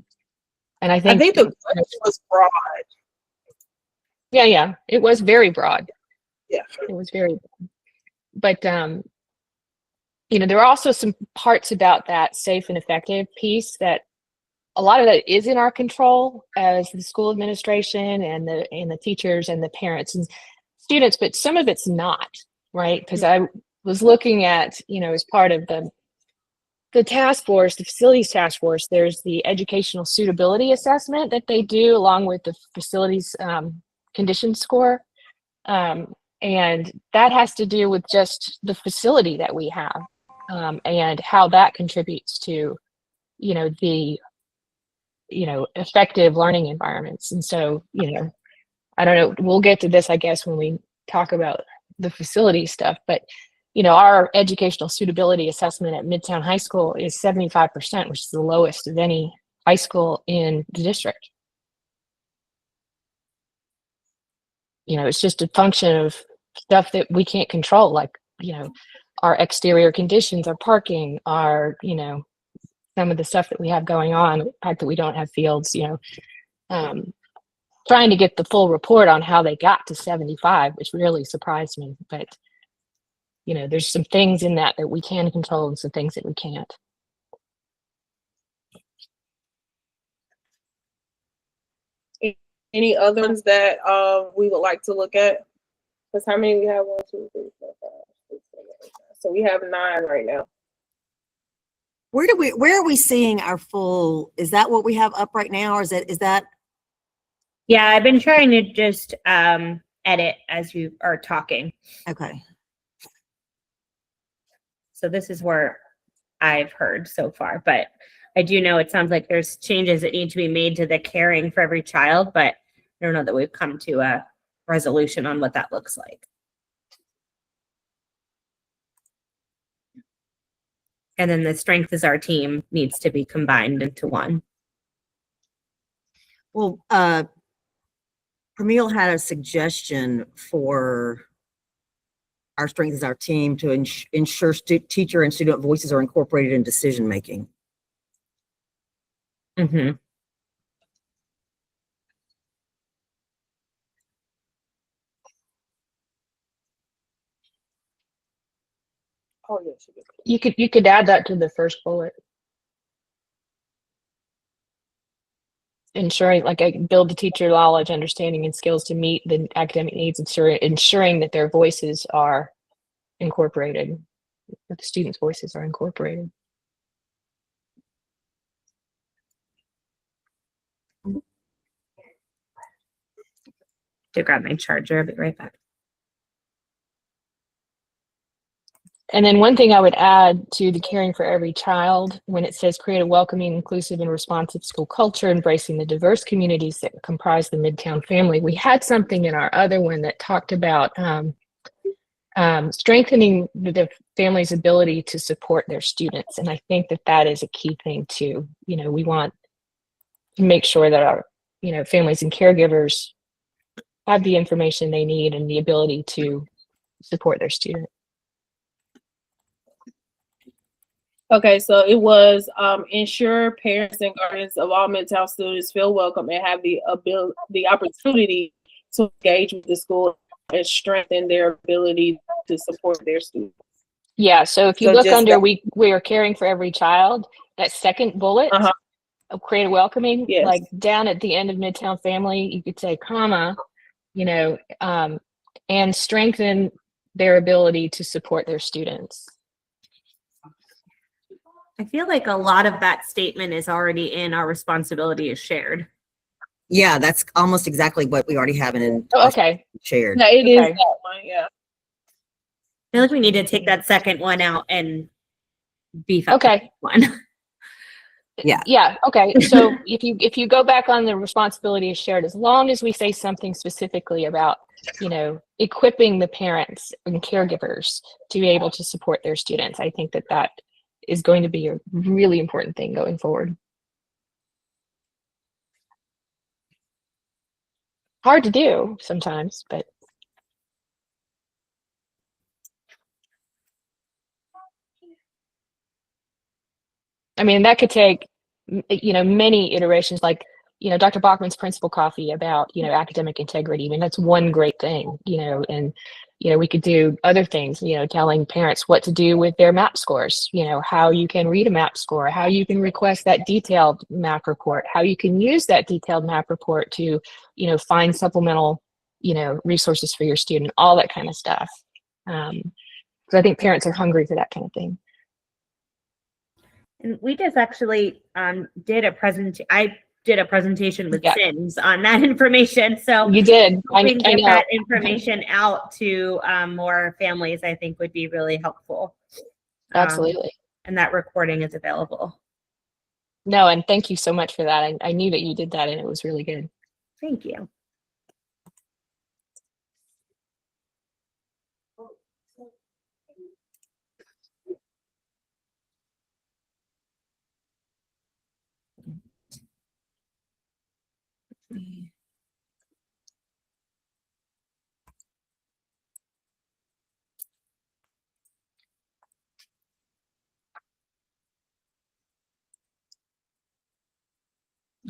I think the question was broad. Yeah, it was very broad. Yeah. It was very broad. But you know, there are also some parts about that safe and effective piece that a lot of that is in our control as the school administration and the teachers and the parents and students, but some of it's not, right? Because I was looking at, you know, as part of the task force, the facilities task force, there's the educational suitability assessment that they do along with the facilities condition score. And that has to do with just the facility that we have and how that contributes to, you know, the effective learning environments. And so, I don't know, we'll get to this, I guess, when we talk about the facility stuff, but our educational suitability assessment at Midtown High School is 75%, which is the lowest of any high school in the district. It's just a function of stuff that we can't control, like, our exterior conditions, our parking, our, some of the stuff that we have going on, the fact that we don't have fields, trying to get the full report on how they got to 75, which really surprised me. But, there's some things in that we can control and some things that we can't. Any other ones that we would like to look at? Because how many we have? 1, 2, 3, 4, 5, 6, 7, 8, 9. So we have 9 right now. Where are we seeing our full, is that what we have up right now? Or is that? Yeah, I've been trying to just edit as you are talking. Okay. So this is where I've heard so far, but I do know it sounds like there's changes that need to be made to the caring for every child, but I don't know that we've come to a resolution on what that looks like. And then the strength is our team needs to be combined into one. Well, Pramil had a suggestion for our strength is our team to ensure teacher and student voices are incorporated in decision making. Mm-hmm. Oh yes, You could add that to the first bullet. Ensuring, like, I build the teacher knowledge, understanding, and skills to meet the academic needs, ensuring that their voices are incorporated, that the students' voices are incorporated. To grab my charger, I'll be right back. And then one thing I would add to the caring for every child, when it says create a welcoming, inclusive, and responsive school culture, embracing the diverse communities that comprise the Midtown family. We had something in our other one that talked about strengthening the family's ability to support their students. And I think that is a key thing too. We want to make sure that our, families and caregivers have the information they need and the ability to support their student. Okay, so it was ensure parents and guardians of all Midtown students feel welcome and have the opportunity to engage with the school and strengthen their ability to support their students. Yeah, so if you look under we are caring for every child, that second bullet of create a welcoming, yes. Like down at the end of Midtown family, you could say comma, and strengthen their ability to support their students. I feel like a lot of that statement is already in our responsibility is shared. Yeah, that's almost exactly what we already have in shared. Yeah, it is that one, yeah. I feel like we need to take that second one out and beef up one. Yeah. Okay. So if you go back on the responsibility is shared, as long as we say something specifically about, equipping the parents and caregivers to be able to support their students, I think that is going to be a really important thing going forward. Hard to do sometimes, but. I mean, that could take, many iterations, like, Dr. Bachman's principal coffee about, academic integrity. I mean, that's one great thing, and, we could do other things, telling parents what to do with their MAP scores, how you can read a MAP score, how you can request that detailed MAP report, how you can use that detailed MAP report to, find supplemental, resources for your student, all that kind of stuff. So I think parents are hungry for that kind of thing. And we just actually did a presentation with SINs on that information. So you did. Hoping to get that information out to more families, I think would be really helpful. Absolutely. And that recording is available. No, and thank you so much for that. I knew that you did that and it was really good. Thank you.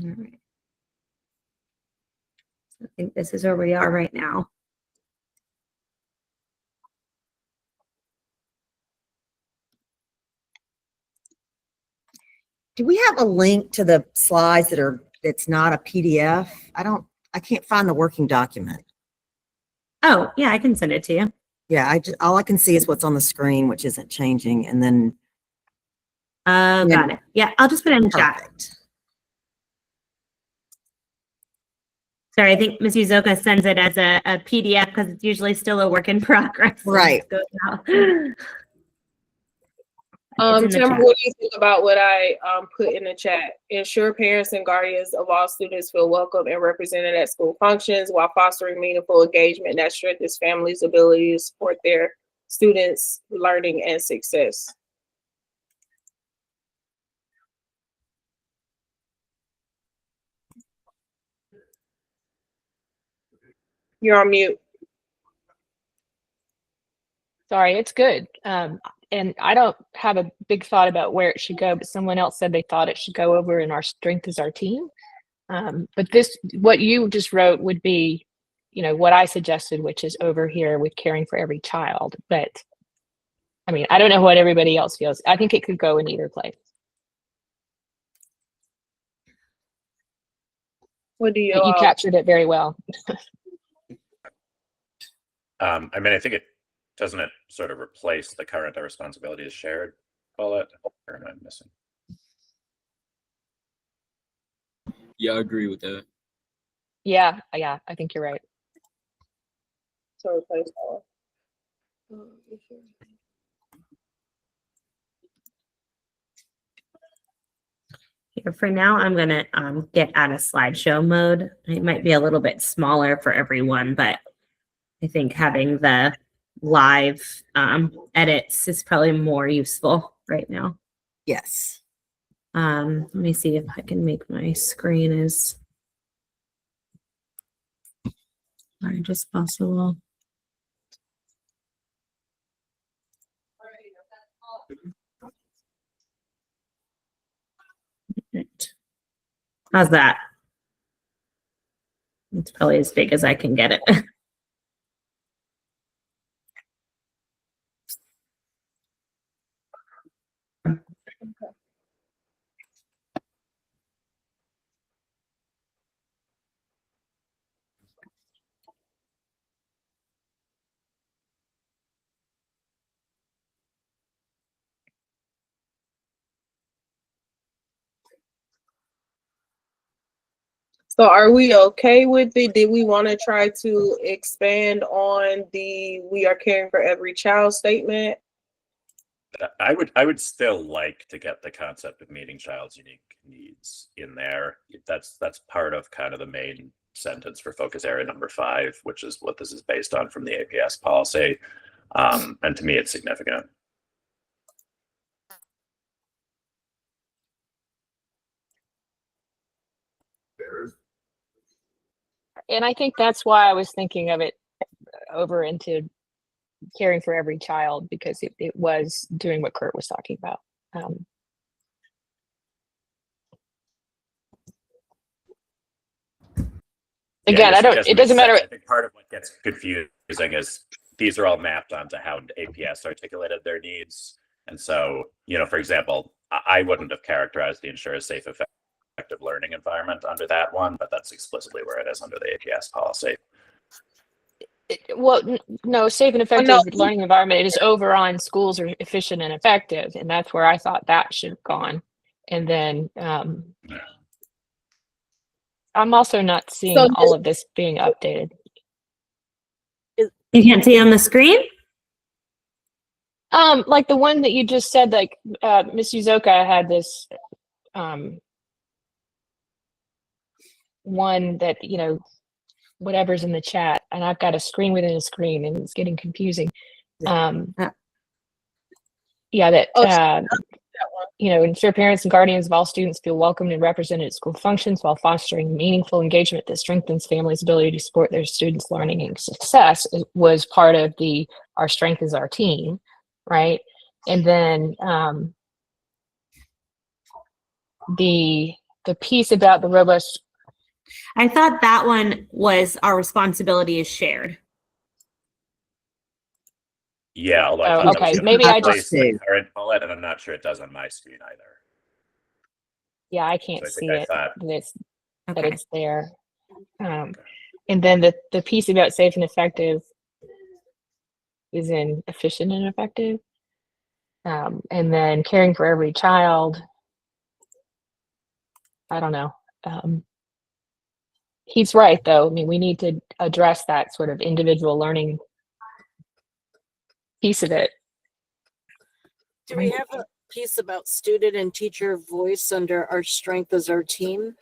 All right. I think this is where we are right now. Do we have a link to the slides it's not a PDF? I can't find the working document. Oh, yeah, I can send it to you. Yeah, all I can see is what's on the screen, which isn't changing. And then. Got it. Yeah, I'll just put it in the chat. Perfect. Sorry, I think Ms. Uzoka sends it as a PDF because it's usually still a work in progress. So Right. it goes out. Tamara, in the chat. what do you think about what I put in the chat? Ensure parents and guardians of all students feel welcome and represented at school functions while fostering meaningful engagement that strengthens families' ability to support their students' learning and success. You're on mute. Sorry, it's good. And I don't have a big thought about where it should go, but someone else said they thought it should go over in our strength is our team. But what you just wrote would be, what I suggested, which is over here with caring for every child. But I mean, I don't know what everybody else feels. I think it could go in either place. What do You captured it very well. I mean, I think it doesn't it sort of replace the current responsibility is shared bullet, or am I missing? Yeah, I agree with that. Yeah, I think you're right. So replace all. Here, for now, I'm going to get out of slideshow mode. It might be a little bit smaller for everyone, but I think having the live edits is probably more useful right now. Yes. Let me see if I can make my screen as large as possible. How's that? It's probably as big as I can get it. So are we okay with it? Did we want to try to expand on the "we are caring for every child" statement? I would still like to get the concept of meeting child's unique needs in there. That's part of kind of the main sentence for focus area number 5, which is what this is based on from the APS policy. And to me, it's significant. And I think that's why I was thinking of it over into caring for every child, because it was doing what Kurt was talking about. Again, it doesn't matter. I think part of what gets confusing is these are all mapped onto how APS articulated their needs. And so, for example, I wouldn't have characterized the ensure a safe, effective learning environment under that one, but that's explicitly where it is under the APS policy. Well, no, safe and effective learning environment, it is over on schools are efficient and effective. And that's where I thought that should have gone. And then I'm also not seeing all of this being updated. You can't see on the screen? Like the one that you just said, like Ms. Uzoka had this one that, you know, whatever's in the chat, and I've got a screen within a screen and it's getting confusing. Yeah, that, you know, ensure parents and guardians of all students feel welcomed and represented at school functions while fostering meaningful engagement that strengthens families' ability to support their students' learning and success was part of the Our Strength is Our Team, right? And then the piece about the robust. I thought that one was our responsibility is shared. Yeah, although I Oh, thought that okay, was maybe I replace just. the current bullet, and I'm not sure it does on my screen either. Yeah, I can't So I see think I it, thought that it's there. And then the piece about safe and effective is in efficient and effective. And then caring for every child, I don't know. He's right, though. I mean, we need to address that sort of individual learning piece of it. Do we have a piece about student and teacher voice under Our Strength is Our Team?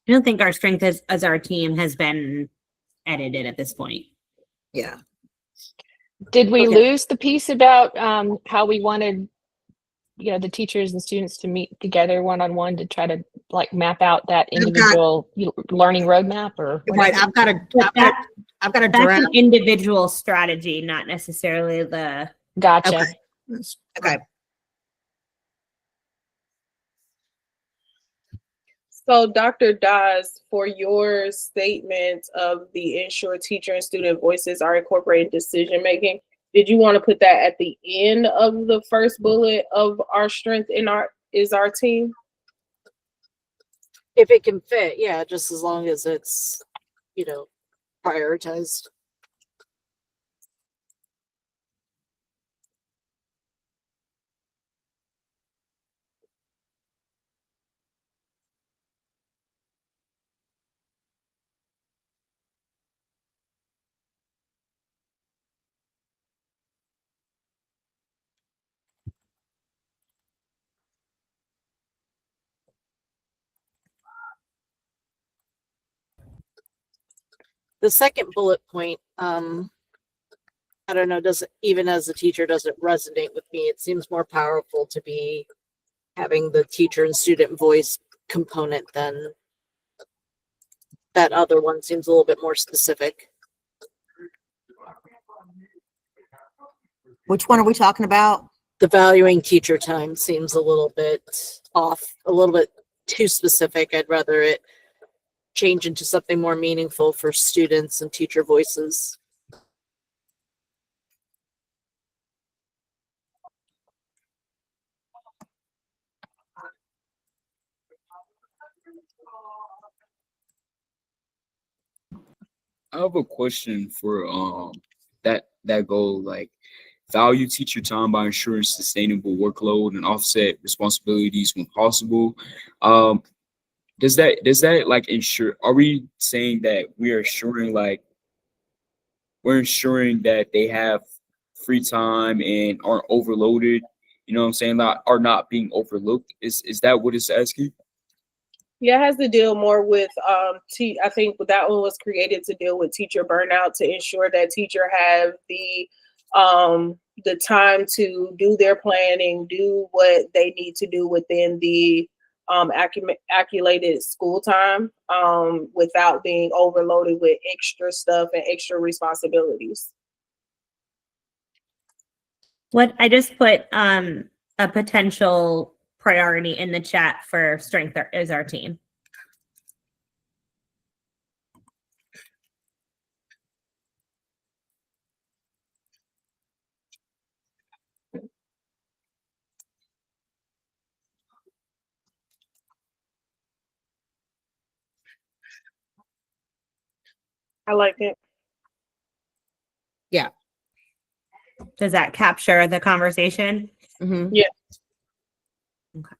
I don't think Our Strength as our team has been edited at this point. Yeah. Did we Okay. lose the piece about how we wanted, you know, the teachers and students to meet together one-on-one to try to like map out that individual learning roadmap or Right. whatever? I've got a That's draft. an individual strategy, not necessarily the. Gotcha. Okay. Okay. So Dr. Dawes, for your statement of the ensure teacher and student voices are incorporated decision making, did you want to put that at the end of the first bullet of Our Strength is Our Team? If it can fit, yeah, just as long as it's, you know, prioritized. The second bullet point, I don't know, does it, even as a teacher, does it resonate with me? It seems more powerful to be having the teacher and student voice component than that other one. Seems a little bit more specific. Which one are we talking about? The valuing teacher time seems a little bit off, a little bit too specific. I'd rather it change into something more meaningful for students and teacher voices. I have a question for that goal, like value teacher time by ensuring sustainable workload and offset responsibilities when possible. Does that like ensure, are we saying that we're ensuring that they have free time and aren't overloaded? You know what I'm saying? Like, are not being overlooked. Is that what it's asking? Yeah, it has to deal more with I think that one was created to deal with teacher burnout, to ensure that teacher have the time to do their planning, do what they need to do within the accumulated school time, without being overloaded with extra stuff and extra responsibilities. What I just put a potential priority in the chat for Strength is Our Team. I like it. Yeah. Does that capture the conversation? Mm-hmm. Yeah. Okay.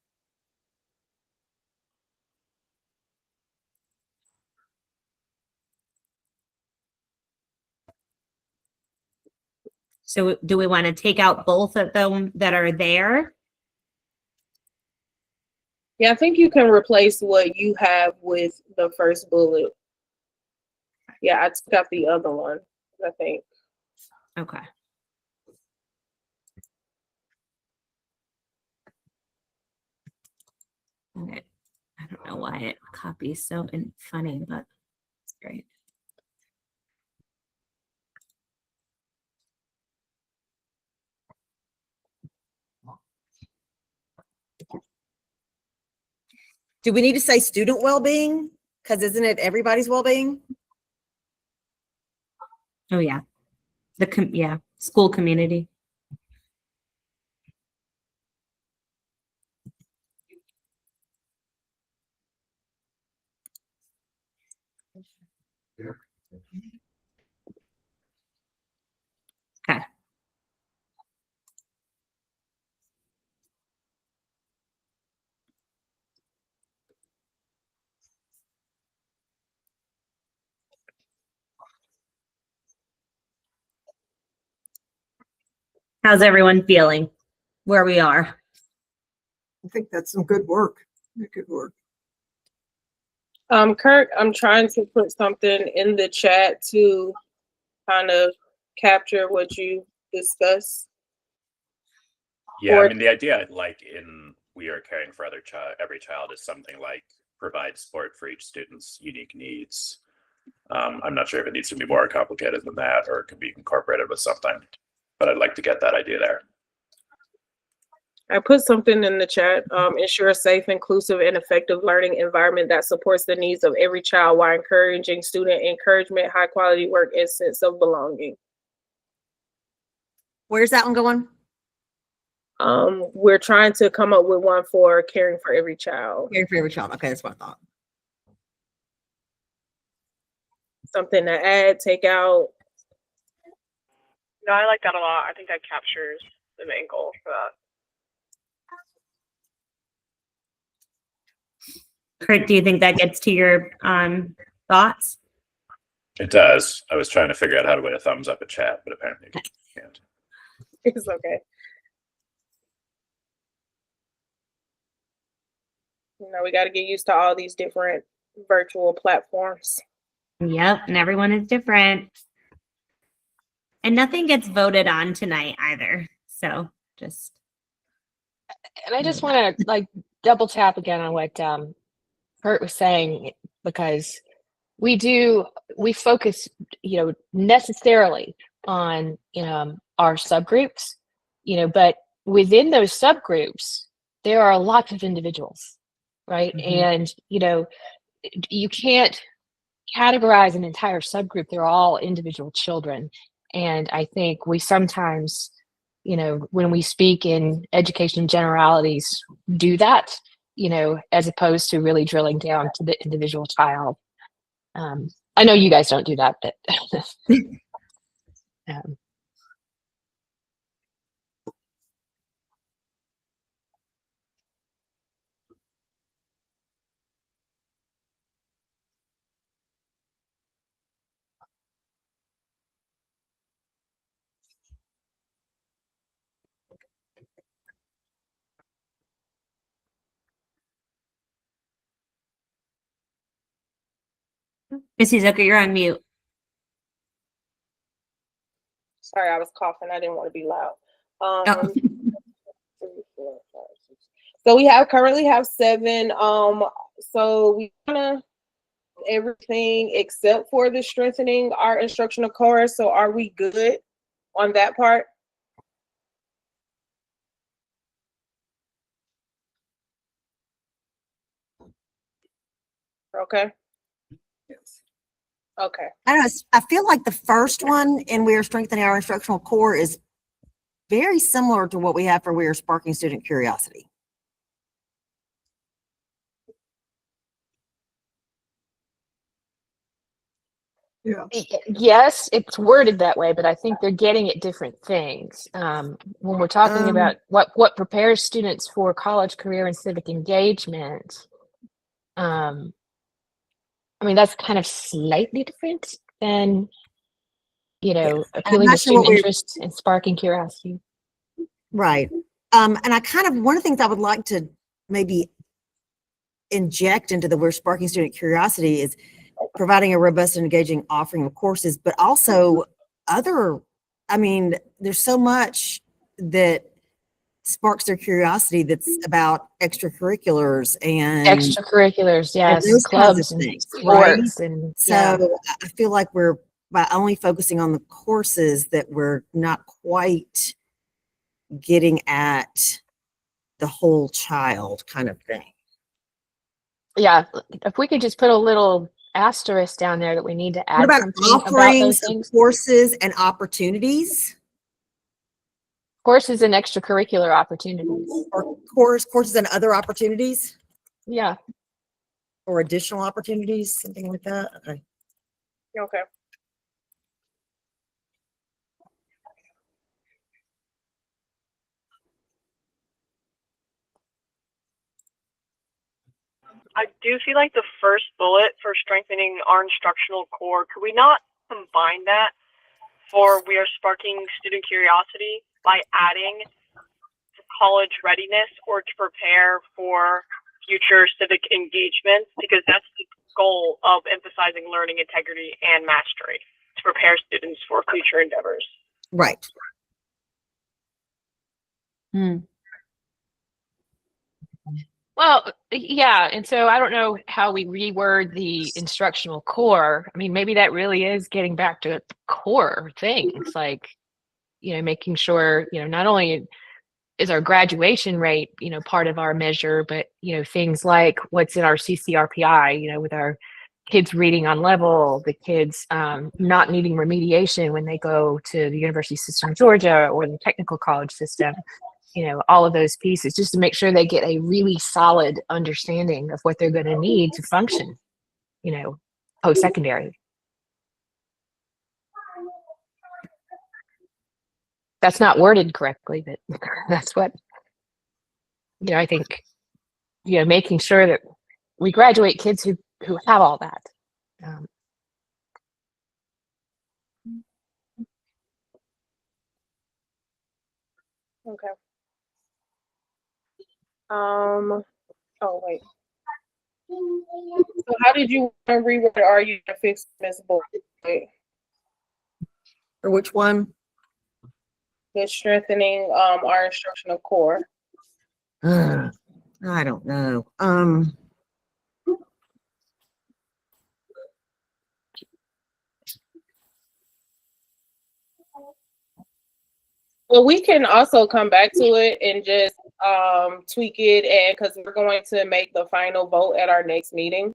So do we want to take out both of them that are there? Yeah, I think you can replace what you have with the first bullet. Yeah, I took out the other one, I think. Okay. Okay. I don't know why it copies so funny, but it's great. Do we need to say student well-being? Because isn't it everybody's well-being? Oh yeah. Yeah, school community. Okay. How's everyone feeling where we are? I think that's some good work. Good work. Kurt, I'm trying to put something in the chat to kind of capture what you discussed. Yeah, I mean, the idea, like in We Are Caring for Every Child, is something like provide support for each student's unique needs. I'm not sure if it needs to be more complicated than that, or it could be incorporated with something, but I'd like to get that idea there. I put something in the chat. Ensure a safe, inclusive, and effective learning environment that supports the needs of every child while encouraging student encouragement, high quality work, and sense of belonging. Where's that one going? We're trying to come up with one for caring for every child. Caring for every child. Okay, that's what I thought. Something to add, take out. No, I like that a lot. I think that captures the main goal for that. Kurt, do you think that gets to your thoughts? It does. I was trying to figure out how to put a thumbs up in chat, but apparently you can't. It's okay. You know, we got to get used to all these different virtual platforms. Yep, and everyone is different. And nothing gets voted on tonight either. So just. And I just want to like double tap again on what Kurt was saying, because we focus, necessarily on, our subgroups, but within those subgroups, there are lots of individuals, right? And, you can't categorize an entire subgroup. They're all individual children. And I think we sometimes, when we speak in education generalities, do that, as opposed to really drilling down to the individual child. I know you guys don't do that, but Missy Zucker, you're on mute. Sorry, I was coughing. I didn't want to be loud. So we currently have 7. So we kind of everything except for the strengthening our instructional core. So are we good on that part? Okay. Yes. Okay. I don't know. I feel like the first one in We Are Strengthening Our Instructional Core is very similar to what we have for We Are Sparking Student Curiosity. Yeah. yes, it's worded that way, but I think they're getting at different things. When we're talking about what prepares students for college, career, and civic engagement, I mean, that's kind of slightly different than, appealing to actually what student we- interest and sparking curiosity. Right. And I kind of, one of the things I would like to maybe inject into the we're sparking student curiosity is providing a robust and engaging offering of courses, but also there's so much that sparks their curiosity that's about extracurriculars and Extracurriculars, yes, those kinds of clubs and things, right? sports and So I feel like we're, by only focusing on the courses, that we're not quite getting at the whole child kind of thing. yeah. If we could just put a little asterisk down there that we need to What add about something about those offerings of things. courses and opportunities? Courses and extracurricular opportunities. Or courses and other opportunities? Yeah. Or additional opportunities, something like that? Okay. Okay. I do feel like the first bullet for strengthening our instructional core, could we not combine that for we are sparking student curiosity by adding college readiness or to prepare for future civic engagements? Because that's the goal of emphasizing learning integrity and mastery, to prepare students for future endeavors. Right. Well, yeah. And so I don't know how we reword the instructional core. I mean, maybe that really is getting back to core things like, making sure, not only is our graduation rate, part of our measure, but, things like what's in our CCRPI, with our kids reading on level, the kids not needing remediation when they go to the university system of Georgia or the technical college system. All of those pieces, just to make sure they get a really solid understanding of what they're going to need to function, post-secondary. That's not worded correctly, but that's what, I think, making sure that we graduate kids who have all that. Okay. Oh wait. So how did you reword "Are you a fixed miserable"? Or which one? The strengthening our instructional core. I don't know. Well, we can also come back to it and just tweak it, and because we're going to make the final vote at our next meeting.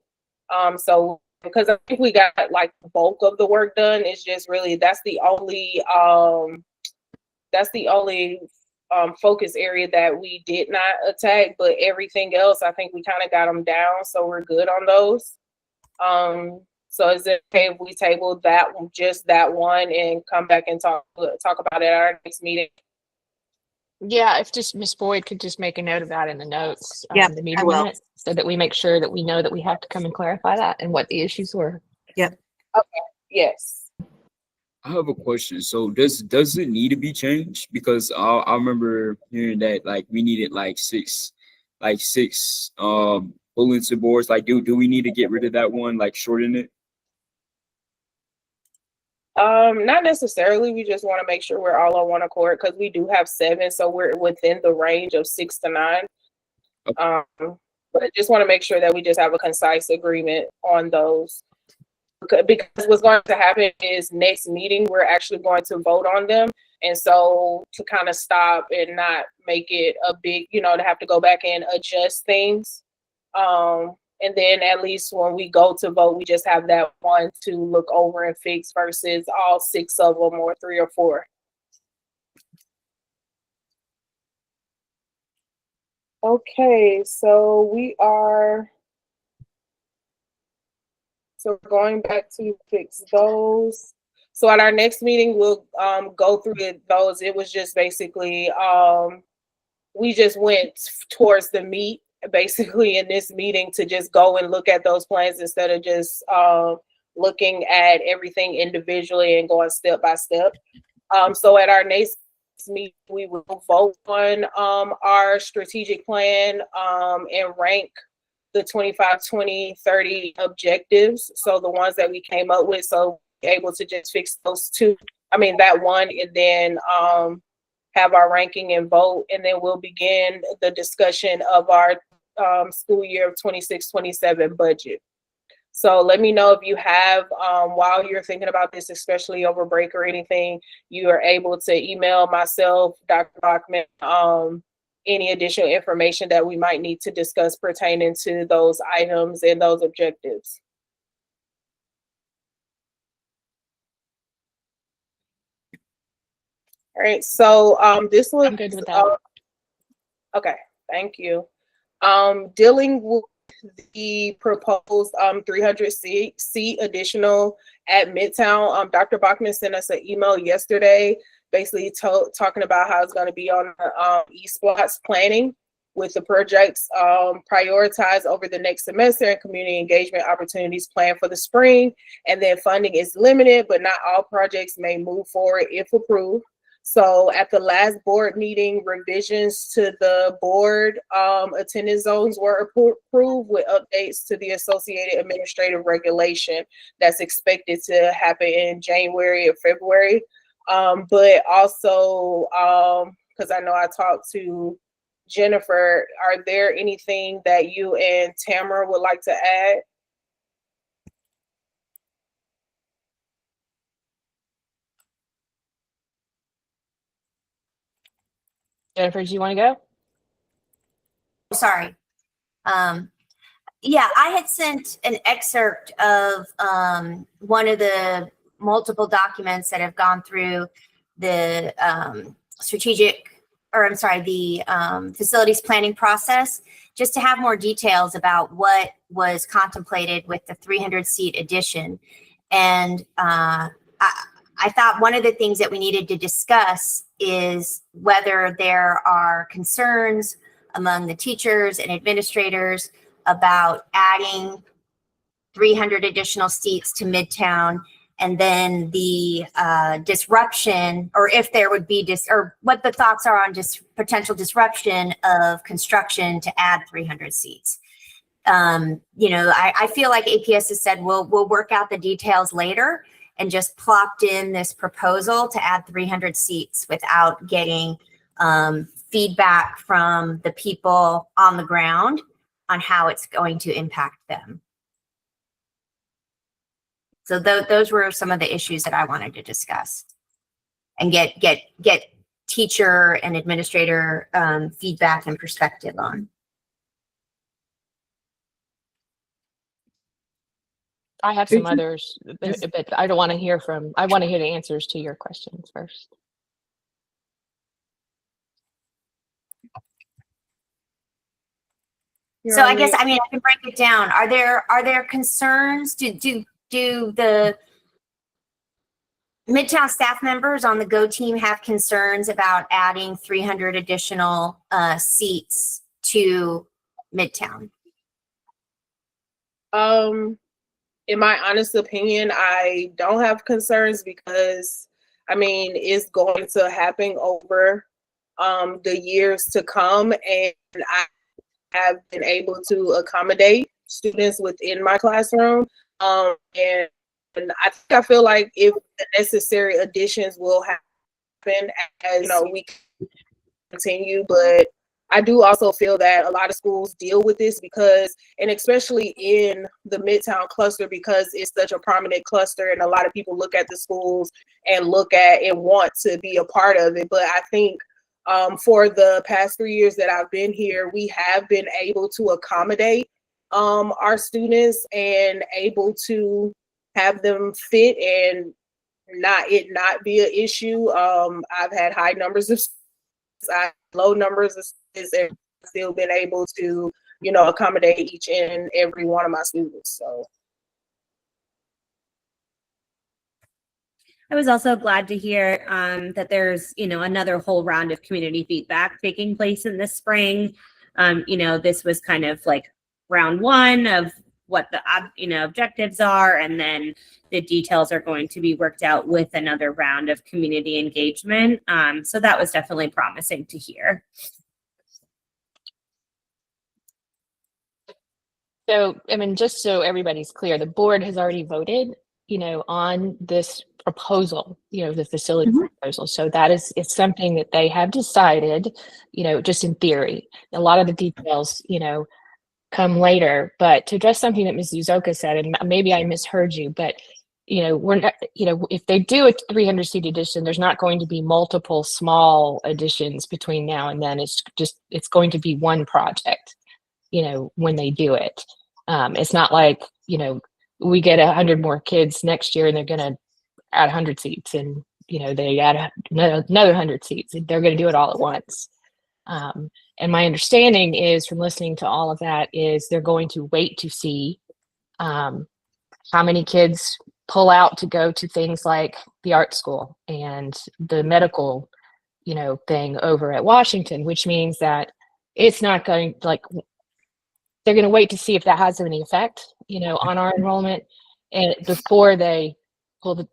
So because I think we got like the bulk of the work done, it's just really that's the only focus area that we did not attack, but everything else I think we kind of got them down, so we're good on those. So is it okay if we table just that one and come back and talk about it at our next meeting? Yeah, if just Ms. Boyd could just make a note of that in the notes, Yep, the I meeting will. minutes, so that we make sure that we know that we have to come and clarify that and what the issues were. Yep. Okay. Yes. I have a question. So does it need to be changed? Because I remember hearing that like we needed six bulletin boards. Like do we need to get rid of that one, like shorten it? Not necessarily. We just want to make sure we're all on one accord because we do have 7, so we're within the range of 6 to 9. Okay. But I just want to make sure that we just have a concise agreement on those. Because what's going to happen is next meeting, we're actually going to vote on them. And so to kind of stop and not make it a big, to have to go back and adjust things. And then at least when we go to vote, we just have that one to look over and fix versus all 6 of them or 3 or 4. Okay, so we're going back to fix those. So at our next meeting, we'll go through those. It was just basically, we just went towards the meat basically in this meeting to just go and look at those plans instead of just looking at everything individually and going step by step. So at our next meeting, we will vote on our strategic plan and rank the 25, 20, 30 objectives. So the ones that we came up with, so we're able to just fix those two, that one, and then have our ranking and vote, and then we'll begin the discussion of our school year of 26-27 budget. So let me know if you have, while you're thinking about this, especially over break or anything, you are able to email myself, Dr. Bachman, any additional information that we might need to discuss pertaining to those items and those objectives. All right, so this was, I'm good with that. Okay, thank you. Dealing with the proposed 300 seat additional at Midtown, Dr. Bachman sent us an email yesterday, basically talking about how it's going to be on eSplots planning with the projects prioritized over the next semester and community engagement opportunities planned for the spring. And then funding is limited, but not all projects may move forward if approved. So at the last board meeting, revisions to the board attendance zones were approved with updates to the associated administrative regulation that's expected to happen in January or February. But also, because I know I talked to Jennifer, are there anything that you and Tamara would like to add? Jennifer, do you want to go? Sorry. Yeah, I had sent an excerpt of one of the multiple documents that have gone through the facilities planning process, just to have more details about what was contemplated with the 300 seat addition. And I thought one of the things that we needed to discuss is whether there are concerns among the teachers and administrators about adding 300 additional seats to Midtown, and then the disruption, or if there would be or what the thoughts are on potential disruption of construction to add 300 seats. I feel like APS has said we'll work out the details later, and just plopped in this proposal to add 300 seats without getting feedback from the people on the ground on how it's going to impact them. So those were some of the issues that I wanted to discuss and get teacher and administrator feedback and perspective on. I have some others, but I don't want to hear I want to hear the answers to your questions first. So I guess, I can break it down. Are there concerns? Do the Midtown staff members on the GO team have concerns about adding 300 additional seats to Midtown? In my honest opinion, I don't have concerns because, it's going to happen over the years to come, and I have been able to accommodate students within my classroom. And I feel like if the necessary additions will happen as we continue, but I do also feel that a lot of schools deal with this because, and especially in the Midtown cluster, because it's such a prominent cluster and a lot of people look at the schools and look at and want to be a part of it. But I think for the past 3 years that I've been here, we have been able to accommodate our students and able to have them fit and not be an issue. I've had high numbers of low numbers of students and still been able to, accommodate each and every one of my students. So I was also glad to hear that there's, another whole round of community feedback taking place in this spring. This was kind of like round one of what the objectives are, and then the details are going to be worked out with another round of community engagement. So that was definitely promising to hear. So, I mean, just so everybody's clear, the board has already voted, on this proposal, the facility proposal. So that is, it's something that they have decided, just in theory. A lot of the details, come later. But to address something that Ms. Uzoka said, and maybe I misheard you, but we're not, if they do a 300 seat addition, there's not going to be multiple small additions between now and then. It's going to be one project, when they do it. It's not like, we get 100 more kids next year and they're going to add 100 seats and, they add another 100 seats. They're going to do it all at once. And my understanding is from listening to all of that is they're going to wait to see how many kids pull out to go to things like the art school and the medical, thing over at Washington, which means that it's not going they're going to wait to see if that has any effect, on our enrollment, and before they pull the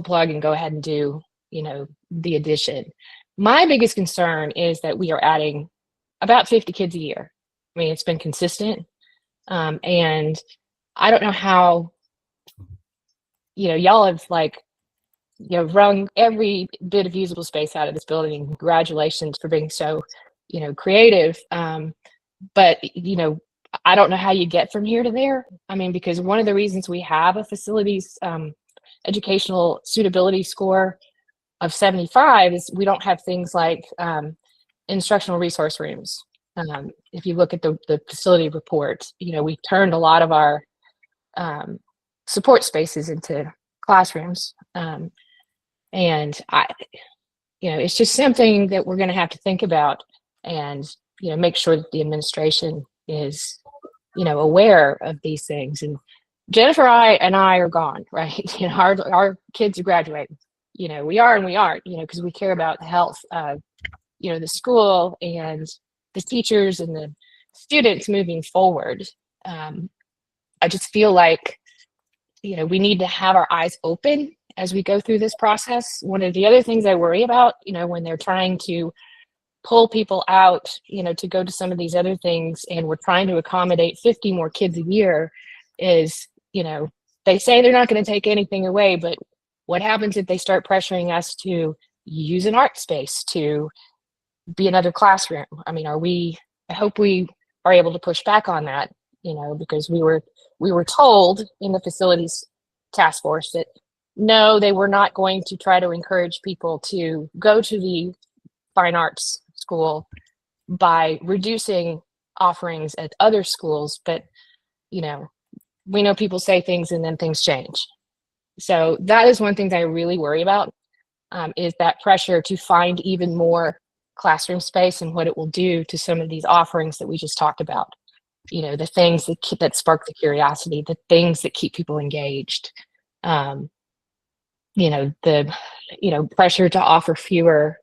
plug and go ahead and do, the addition. My biggest concern is that we are adding about 50 kids a year. I mean, it's been consistent, and I don't know how, y'all have wrung every bit of usable space out of this building. Congratulations for being so, creative. But, I don't know how you get from here to there. I mean, because one of the reasons we have a facilities educational suitability score of 75 is we don't have things like instructional resource rooms. If you look at the facility report, we turned a lot of our support spaces into classrooms. And it's just something that we're going to have to think about and, make sure that the administration is, aware of these things. And Jennifer and I are gone, right? Our kids are graduating. We are and we aren't, because we care about the health of, the school and the teachers and the students moving forward. I just feel like, we need to have our eyes open as we go through this process. One of the other things I worry about, when they're trying to pull people out, to go to some of these other things, and we're trying to accommodate 50 more kids a year is, they say they're not going to take anything away, but what happens if they start pressuring us to use an art space to be another classroom? I mean, I hope we are able to push back on that, because we were told in the facilities task force that no, they were not going to try to encourage people to go to the fine arts school by reducing offerings at other schools. But, we know people say things and then things change. So that is one thing that I really worry about, is that pressure to find even more classroom space and what it will do to some of these offerings that we just talked about. The things that spark the curiosity, the things that keep people engaged. The pressure to offer fewer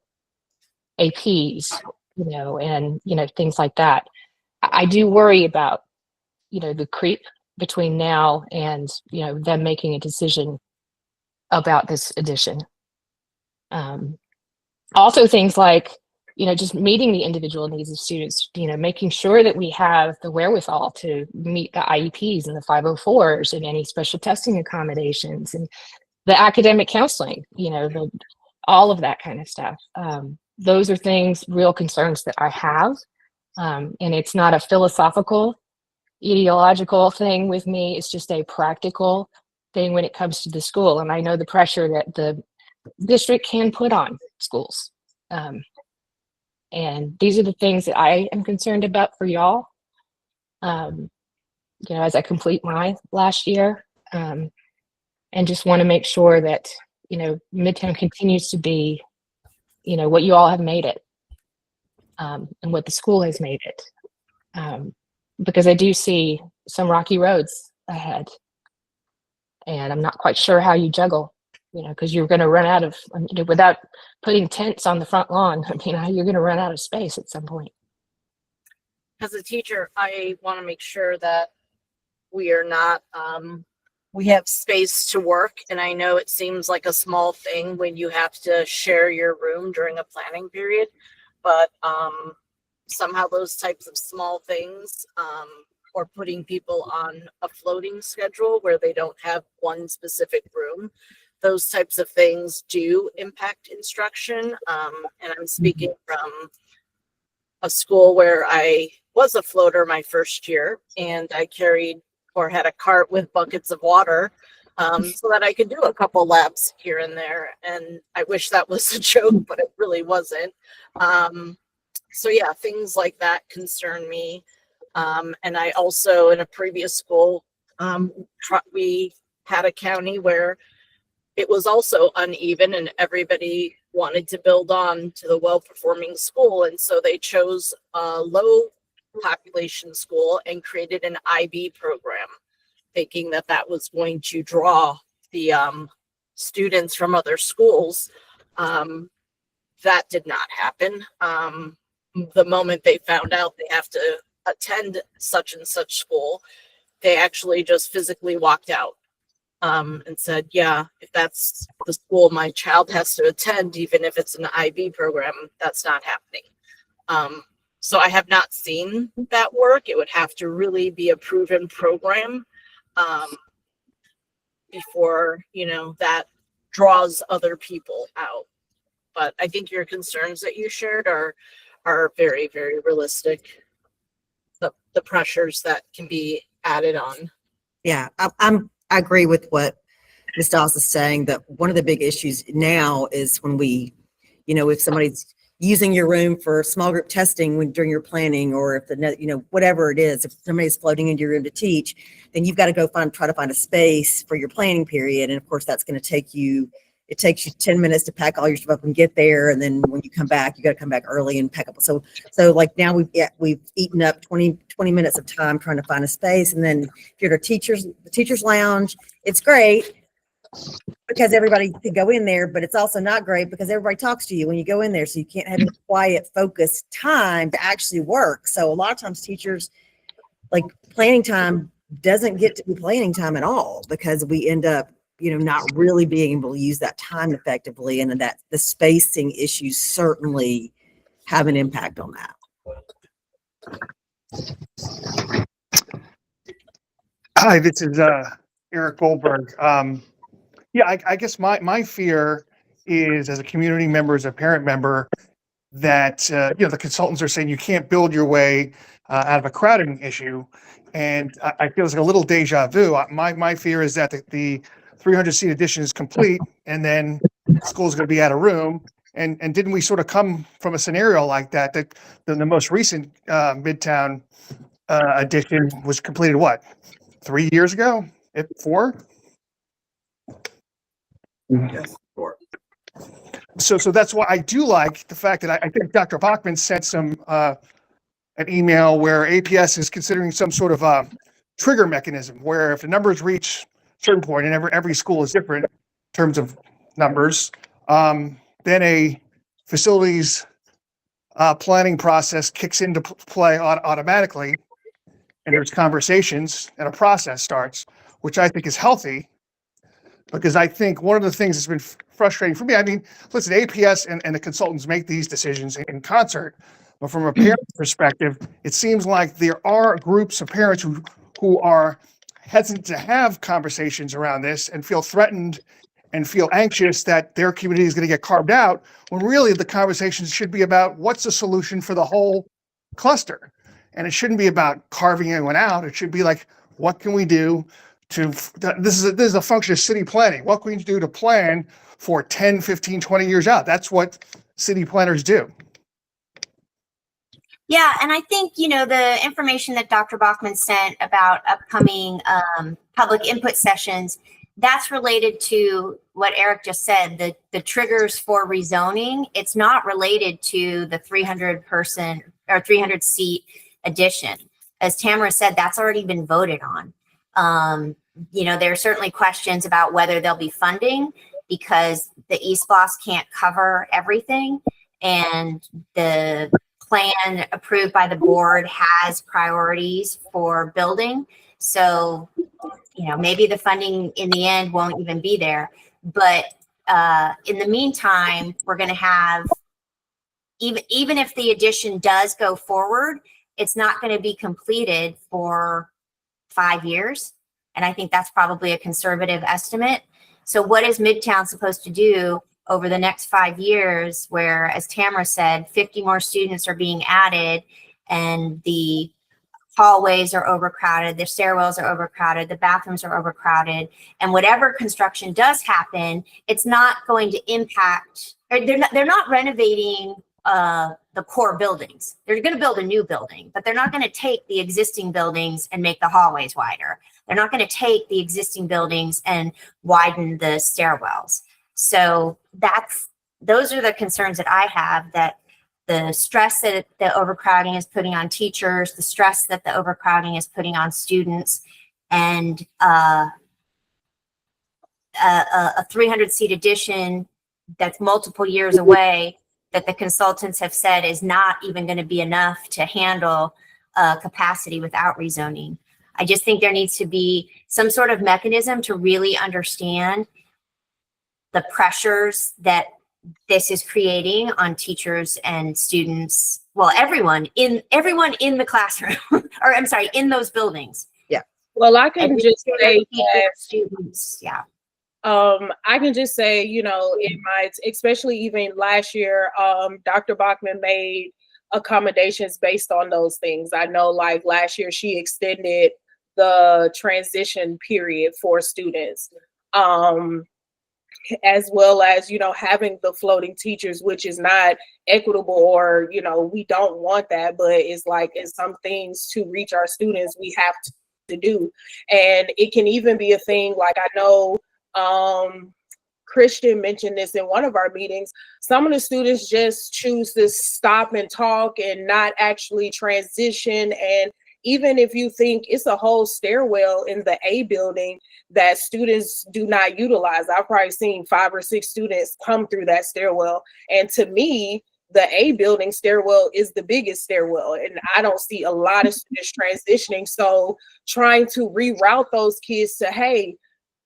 APs, and things like that. I do worry about, the creep between now and them making a decision about this addition. Also things like, just meeting the individual needs of students, making sure that we have the wherewithal to meet the IEPs and the 504s and any special testing accommodations and the academic counseling, all of that kind of stuff. Those are things, real concerns that I have. And it's not a philosophical, ideological thing with me. It's just a practical thing when it comes to the school. And I know the pressure that the district can put on schools. And these are the things that I am concerned about for y'all, as I complete my last year, and just want to make sure that, Midtown continues to be, what you all have made it, and what the school has made it. Because I do see some rocky roads ahead, and I'm not quite sure how you juggle, because you're going to run out of, without putting tents on the front lawn, you're going to run out of space at some point. As a teacher, I want to make sure that we are not, we have space to work. And I know it seems like a small thing when you have to share your room during a planning period, but somehow those types of small things, or putting people on a floating schedule where they don't have one specific room, those types of things do impact instruction. And I'm speaking from a school where I was a floater my first year, and I carried or had a cart with buckets of water, so that I could do a couple labs here and there. And I wish that was a joke, but it really wasn't. So yeah, things like that concern me. And I also, in a previous school, we had a county where it was also uneven and everybody wanted to build on to the well-performing school. And so they chose a low population school and created an IB program, thinking that that was going to draw the students from other schools. That did not happen. The moment they found out they have to attend such and such school, they actually just physically walked out. And said, yeah, if that's the school my child has to attend, even if it's an IB program, that's not happening. So I have not seen that work. It would have to really be a proven program before, that draws other people out. But I think your concerns that you shared are very, very realistic. The pressures that can be added on. Yeah, I agree with what Ms. Dawes is saying, that one of the big issues now is when we, if somebody's using your room for small group testing during your planning, or if whatever it is, if somebody's floating into your room to teach, then you've got to go try to find a space for your planning period. And of course, that's going to takes you 10 minutes to pack all your stuff up and get there. And then when you come back, you got to come back early and pack up. So like now we've eaten up 20 minutes of time trying to find a space. And then if you're at the teacher's lounge, it's great because everybody can go in there, but it's also not great because everybody talks to you when you go in there. So you can't have a quiet, focused time to actually work. So a lot of times teachers, like, planning time doesn't get to be planning time at all, because we end up not really being able to use that time effectively. And that the spacing issues certainly have an impact on that. Hi, this is Eric Goldberg. I guess my fear is, as a community member, as a parent member, that the consultants are saying you can't build your way out of a crowding issue, and I feel it's like a little deja vu. My fear is that the 300 seat addition is complete, and then school's going to be out of room. And didn't we sort of come from a scenario like that? That the most recent Midtown addition was completed 3 years ago? 4? Yes, 4. So that's why I do like the fact that I think Dr. Bachman sent an email where APS is considering some sort of trigger mechanism, where if the numbers reach a certain point, and every school is different in terms of numbers, then a facilities planning process kicks into play automatically, and there's conversations and a process starts, which I think is healthy. Because I think one of the things that's been frustrating for me, listen, APS and the consultants make these decisions in concert, but from a parent perspective, it seems like there are groups of parents who are hesitant to have conversations around this and feel threatened and feel anxious that their community is going to get carved out, when really the conversations should be about what's the solution for the whole cluster. And it shouldn't be about carving anyone out. It should be like, what can we do this is a function of city planning. What can we do to plan for 10, 15, 20 years out? That's what city planners do. Yeah, and I think, the information that Dr. Bachman sent about upcoming public input sessions, that's related to what Eric just said, the triggers for rezoning. It's not related to the 300 person or 300 seat addition. As Tamara said, that's already been voted on. There are certainly questions about whether there'll be funding, because the ESPLOS can't cover everything, and the plan approved by the board has priorities for building. So, maybe the funding in the end won't even be there. But in the meantime, we're going to have, even if the addition does go forward, it's not going to be completed for 5 years. And I think that's probably a conservative estimate. So what is Midtown supposed to do over the next 5 years, where, as Tamara said, 50 more students are being added and the hallways are overcrowded, the stairwells are overcrowded, the bathrooms are overcrowded, and whatever construction does happen, it's not going to impact, or they're not renovating the core buildings. They're going to build a new building, but they're not going to take the existing buildings and make the hallways wider. They're not going to take the existing buildings and widen the stairwells. So those are the concerns that I have, that the stress that the overcrowding is putting on teachers, the stress that the overcrowding is putting on students, and a 300-seat addition that's multiple years away, that the consultants have said is not even going to be enough to handle capacity without rezoning. I just think there needs to be some sort of mechanism to really understand the pressures that this is creating on teachers and students. Well, everyone in the classroom, or I'm sorry, in those buildings. Yeah. Well, I can just say that students, yeah. I can just say, especially even last year, Dr. Bachman made accommodations based on those things. I know, like last year, she extended the transition period for students, as well as, having the floating teachers, which is not equitable, or, we don't want that, but it's like, in some things to reach our students, we have to do. And it can even be a thing, like I know, Christian mentioned this in one of our meetings. Some of the students just choose to stop and talk and not actually transition. And even if you think it's a whole stairwell in the A building that students do not utilize, I've probably seen 5 or 6 students come through that stairwell. And to me, the A building stairwell is the biggest stairwell, and I don't see a lot of students transitioning. So trying to reroute those kids to, hey,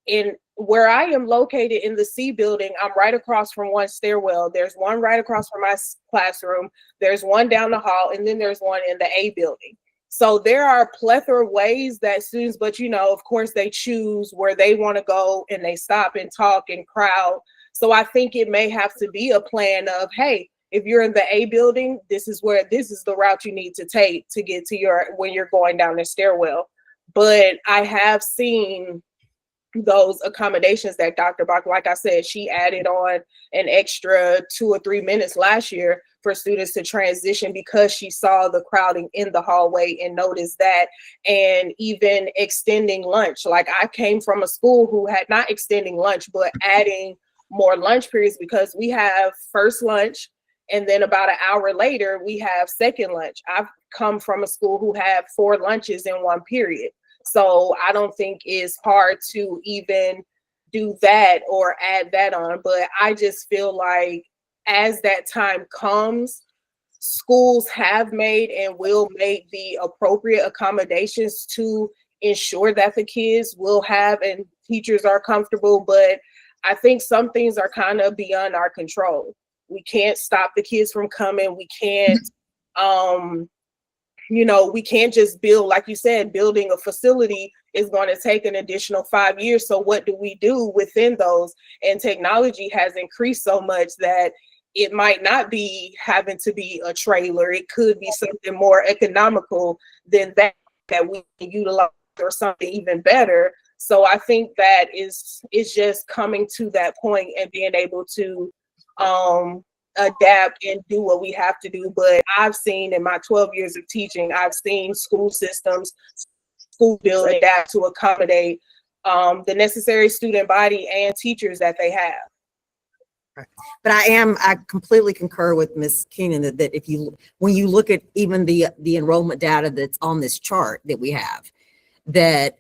in where I am located in the C building, I'm right across from one stairwell. There's one right across from my classroom. There's one down the hall, and then there's one in the A building. So there are a plethora of ways that students, but of course they choose where they want to go, and they stop and talk and crowd. So I think it may have to be a plan of, hey, if you're in the A building, this is the route you need to take to get to when you're going down the stairwell. But I have seen those accommodations that Dr. Bach, like I said, she added on an extra 2 or 3 minutes last year for students to transition, because she saw the crowding in the hallway and noticed that. And even extending lunch. Like, I came from a school who had not extending lunch, but adding more lunch periods, because we have first lunch, and then about an hour later, we have second lunch. I've come from a school who had 4 lunches in one period. So I don't think it's hard to even do that or add that on. But I just feel like as that time comes, schools have made and will make the appropriate accommodations to ensure that the kids will have and teachers are comfortable. But I think some things are kind of beyond our control. We can't stop the kids from coming. We can't, we can't just build, like you said, building a facility is going to take an additional 5 years. So what do we do within those? And technology has increased so much that it might not be having to be a trailer. It could be something more economical than that we can utilize, or something even better. So I think that is just coming to that point and being able to adapt and do what we have to do. But I've seen in my 12 years of teaching, I've seen school systems, school bills adapt to accommodate the necessary student body and teachers that they have. Right. But I completely concur with Ms. Keenan that when you look at even the enrollment data that's on this chart that we have, that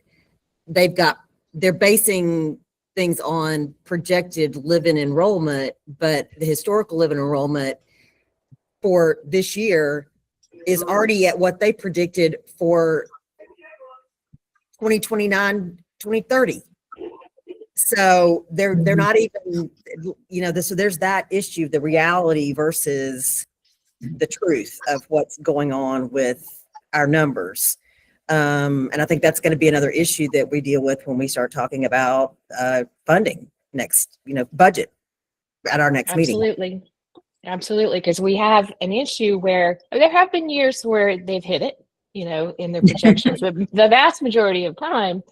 they're basing things on projected live-in enrollment, but the historical live-in enrollment for this year is already at what they predicted for 2029, 2030. So they're not even, so there's that issue, the reality versus the truth of what's going on with our numbers. And I think that's going to be another issue that we deal with when we start talking about funding next, budget at our next meeting. Absolutely, because we have an issue where there have been years where they've hit it, in their projections, but the vast majority of time,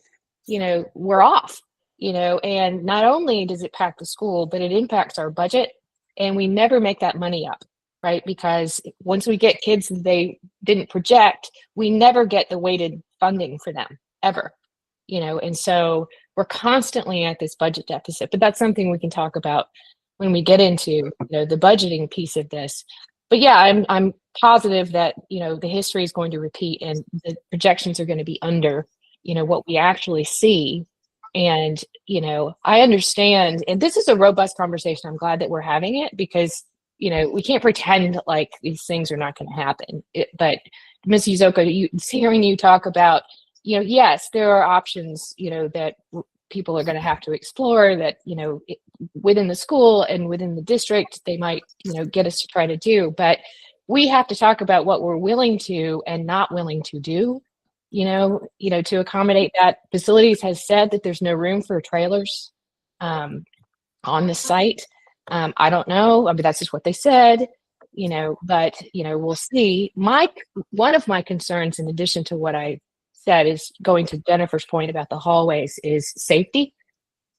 we're off, and not only does it impact the school, but it impacts our budget, and we never make that money up, right? Because once we get kids that they didn't project, we never get the weighted funding for them ever, and so we're constantly at this budget deficit, but that's something we can talk about when we get into the budgeting piece of this. But yeah, I'm positive that the history is going to repeat and the projections are going to be under what we actually see. And I understand, and this is a robust conversation. I'm glad that we're having it because we can't pretend like these things are not going to happen. But Ms. Uzoka, hearing you talk about yes, there are options that people are going to have to explore that within the school and within the district they might get us to try to do, but we have to talk about what we're willing to and not willing to do to accommodate that. Facilities has said that there's no room for trailers on the site. I don't know, I mean that's just what they said, but we'll see. One of my concerns, in addition to what I said, is going to Jennifer's point about the hallways, is safety.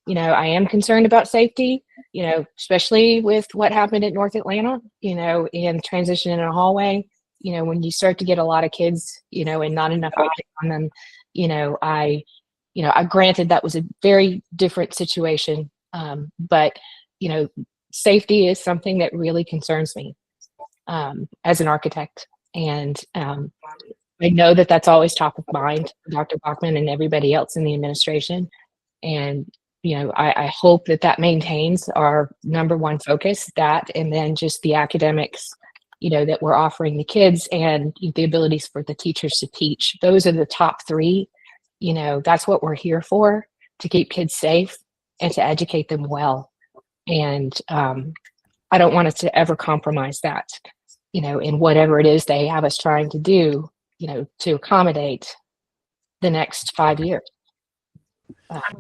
I am concerned about safety, especially with what happened at North Atlanta, and transition in a hallway, when you start to get a lot of kids, and not enough options on them, I granted that was a very different situation. But, safety is something that really concerns me, as an architect. And, I know that that's always top of mind for Dr. Bachman and everybody else in the administration. And, I hope that maintains our number one focus, that, and then just the academics, that we're offering the kids and the abilities for the teachers to teach. Those are the top three. That's what we're here for, to keep kids safe and to educate them well. And I don't want us to ever compromise that, in whatever it is they have us trying to do, to accommodate the next 5 years.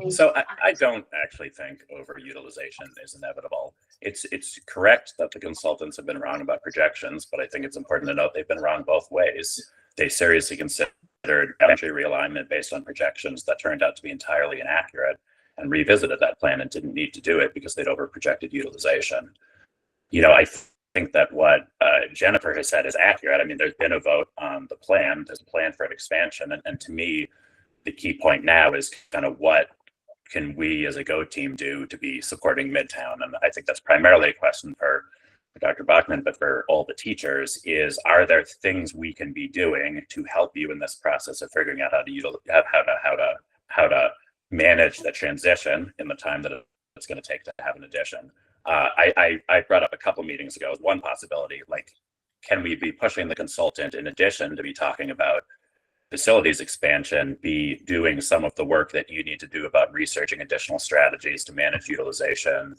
So I don't actually think overutilization is inevitable. It's correct that the consultants have been wrong about projections, but I think it's important to note they've been wrong both ways. They seriously considered entry realignment based on projections that turned out to be entirely inaccurate, and revisited that plan and didn't need to do it because they'd overprojected utilization. I think that what Jennifer has said is accurate. I mean, there's been a vote on the plan. There's a plan for an expansion. And to me, the key point now is kind of what can we as a GO team do to be supporting Midtown? And I think that's primarily a question for Dr. Bachman, but for all the teachers is, are there things we can be doing to help you in this process of figuring out how to manage the transition in the time that it's going to take to have an addition? I brought up a couple meetings ago as one possibility, like, can we be pushing the consultant, in addition to be talking about facilities expansion, be doing some of the work that you need to do about researching additional strategies to manage utilization,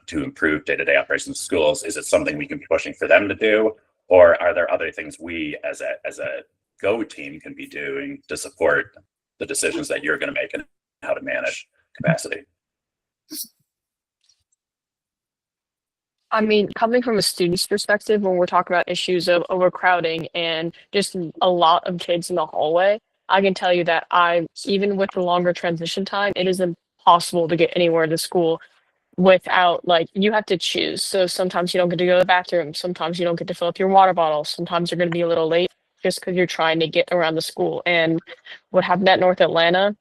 to improve day-to-day operations of schools? Is it something we can be pushing for them to do? Or are there other things we as a GO team can be doing to support the decisions that you're going to make and how to manage capacity? I mean, coming from a student's perspective, when we're talking about issues of overcrowding and just a lot of kids in the hallway, I can tell you that even with the longer transition time, it is impossible to get anywhere to school without, you have to choose. So sometimes you don't get to go to the bathroom. Sometimes you don't get to fill up your water bottle. Sometimes you're going to be a little late just because you're trying to get around the school. And what happened at North Atlanta,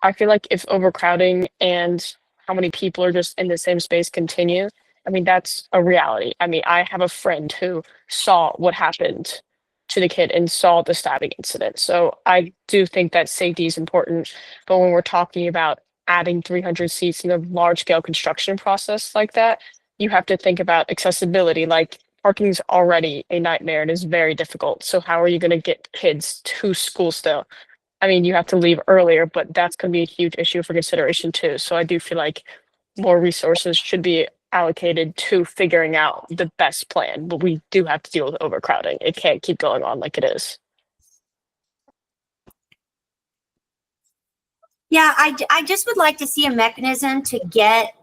I feel like if overcrowding and how many people are just in the same space continue, I mean, that's a reality. I mean, I have a friend who saw what happened to the kid and saw the stabbing incident. So I do think that safety is important. But when we're talking about adding 300 seats in a large scale construction process like that, you have to think about accessibility. Like, parking is already a nightmare and is very difficult. So how are you going to get kids to school still? I mean, you have to leave earlier, but that's going to be a huge issue for consideration too. So I do feel like more resources should be allocated to figuring out the best plan, but we do have to deal with overcrowding. It can't keep going on like it is. Yeah, I just would like to see a mechanism to get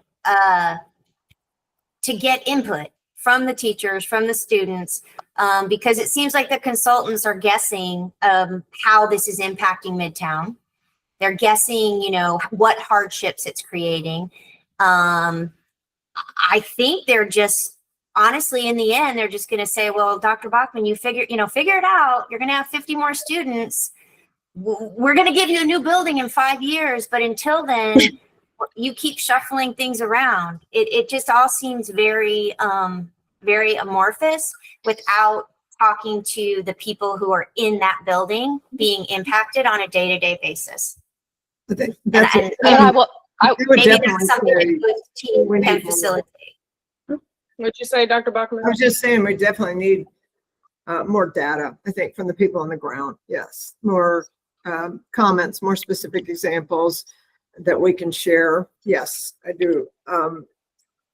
input from the teachers, from the students, because it seems like the consultants are guessing how this is impacting Midtown. They're guessing, what hardships it's creating. I think they're just, honestly, in the end, they're just going to say, well, Dr. Bachman, you figure it out. You're going to have 50 more students. We're going to give you a new building in 5 years. But until then, you keep shuffling things around. It just all seems very, very amorphous without talking to the people who are in that building being impacted on a day-to-day basis. I think that's And I would maybe definitely that's something say that the team we can need more. facilitate. What'd you say, Dr. Bachman? I was just saying we definitely need more data, I think, from the people on the ground. Yes, more comments, more specific examples that we can share. Yes, I do. A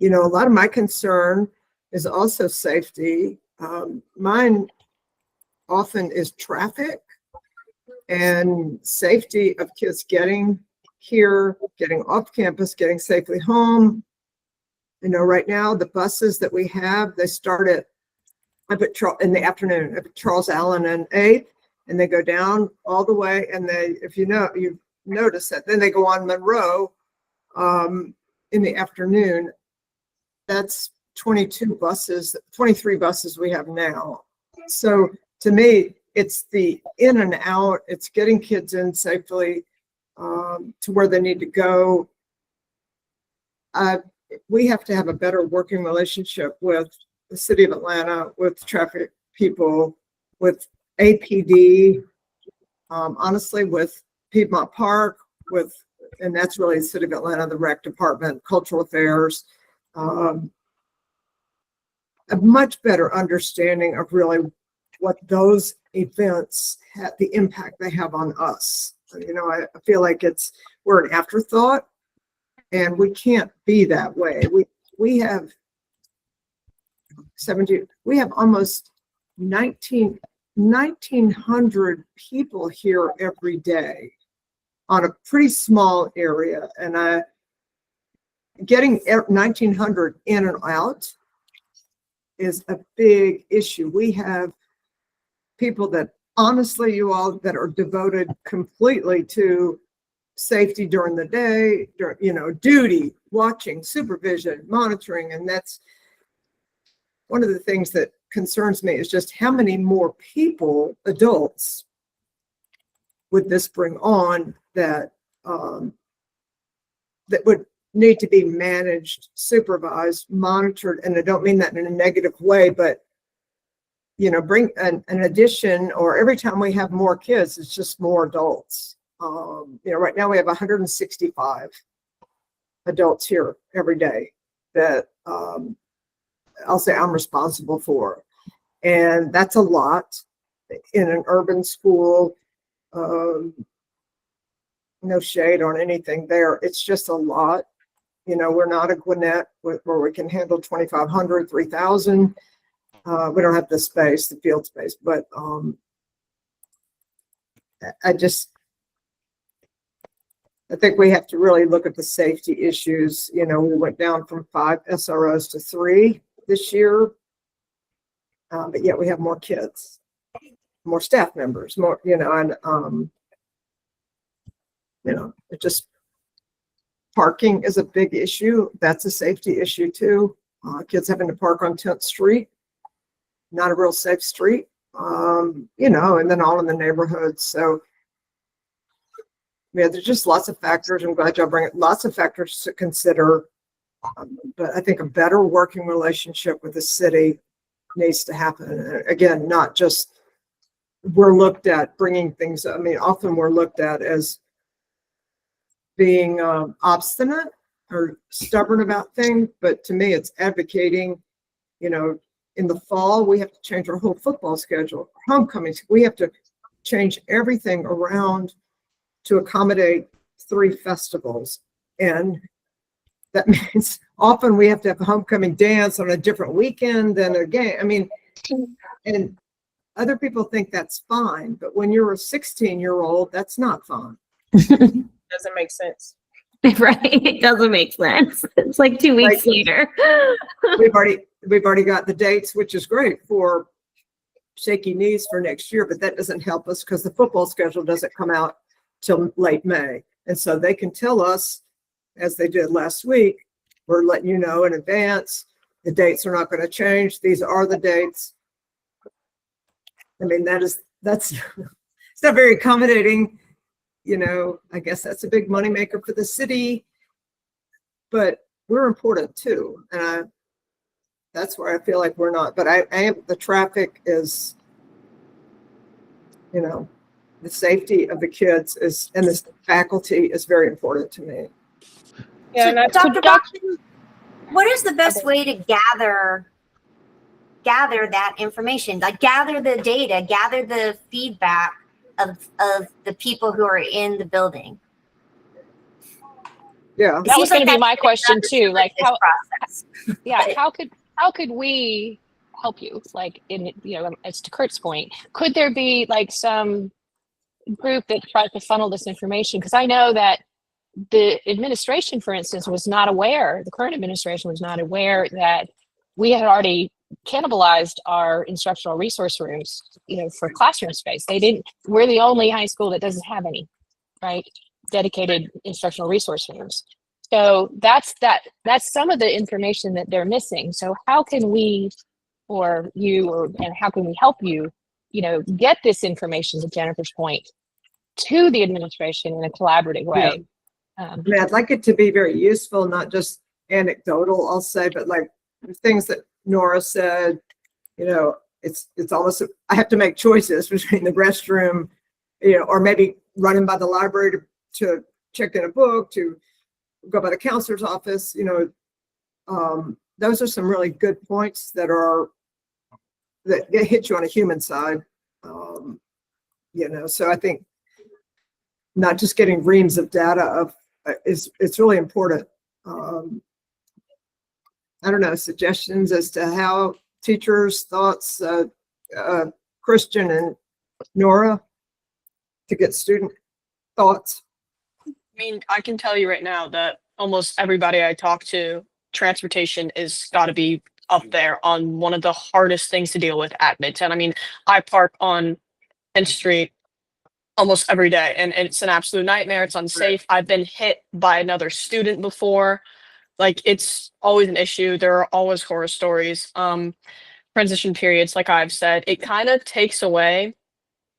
lot of my concern is also safety. Mine often is traffic and safety of kids getting here, getting off campus, getting safely home. Right now, the buses that we have, they start in the afternoon at Charles Allen and 8th, and they go down all the way. And if you've noticed that, then they go on Monroe in the afternoon. That's 23 buses we have now. So to me, it's the in and out. It's getting kids in safely to where they need to go. We have to have a better working relationship with the city of Atlanta, with traffic people, with APD, honestly, with Piedmont Park, and that's really the city of Atlanta, the rec department, cultural affairs, a much better understanding of really what those events have, the impact they have on us. I feel like we're an afterthought, and we can't be that way. We have almost 1,900 people here every day on a pretty small area, and getting 1,900 in and out is a big issue. We have people that, honestly, you all, that are devoted completely to safety during the day, duty, watching, supervision, monitoring. And that's one of the things that concerns me, is just how many more people, adults, would this bring on that would need to be managed, supervised, monitored. And I don't mean that in a negative way, but bring an addition, or every time we have more kids, it's just more adults. Right now we have 165 adults here every day that I'll say I'm responsible for. And that's a lot in an urban school. No shade on anything there. It's just a lot. We're not a Gwinnett where we can handle 2,500, 3,000. We don't have the space, the field space, but I think we have to really look at the safety issues. We went down from 5 SROs to 3 this year, but yet we have more kids, more staff members, more, it just, parking is a big issue. That's a safety issue too. Kids having to park on 10th Street, not a real safe street, and then all in the neighborhoods. So yeah, there's just lots of factors. I'm glad y'all bring it. Lots of factors to consider. But I think a better working relationship with the city needs to happen. Again, not just we're looked at bringing things. I mean, often we're looked at as being obstinate or stubborn about things. But to me, it's advocating, in the fall, we have to change our whole football schedule, homecoming. We have to change everything around to accommodate 3 festivals. And that means often we have to have a homecoming dance on a different weekend than a game. I mean, and other people think that's fine, but when you're a 16-year-old, that's not fine. Doesn't make sense. Right. It doesn't make sense. It's like 2 weeks later. We've already got the dates, which is great for shaky knees for next year, but that doesn't help us because the football schedule doesn't come out till late May. And so they can tell us, as they did last week, we're letting you know in advance, the dates are not going to change. These are the dates. I mean, that's it's not very accommodating. You know, I guess that's a big moneymaker for the city, but we're important too. And that's where I feel like we're not, but the traffic is, you know, the safety of the kids is, and the faculty is very important to me. Yeah, So, Dr. Bachman, what is the best way to gather that information? Like gather the data, gather the feedback of the people who are in the building. Yeah, that was going to be my question that's too. Like how, process. yeah, how could we help you? Like in, you know, as to Kurt's point, could there be like some group that tries to funnel this information? Because I know that the administration, for instance, was not aware, the current administration was not aware that we had already cannibalized our instructional resource rooms, you know, for classroom space. We're the only high school that doesn't have any, right, dedicated instructional resource rooms. So that's some of the information that they're missing. So how can we, or you, and how can we help you, you know, get this information, to Jennifer's point, to the administration in a collaborative way? I mean, I'd like it to be very useful, not just anecdotal, I'll say, but like things that Nora said, you know, it's almost, I have to make choices between the restroom, you know, or maybe running by the library to check in a book, to go by the counselor's office, you know. Those are some really good points that hit you on a human side. You know, so I think not just getting reams of data it's really important. I don't know, suggestions as to how teachers' thoughts, Christian and Nora, to get student thoughts. I mean, I can tell you right now that almost everybody I talk to, transportation is got to be up there on one of the hardest things to deal with at Midtown. I mean, I park on 10th Street almost every day, and it's an absolute nightmare. It's unsafe. I've been hit by another student before. Like, it's always an issue. There are always horror stories. Transition periods, like I've said, it kind of takes away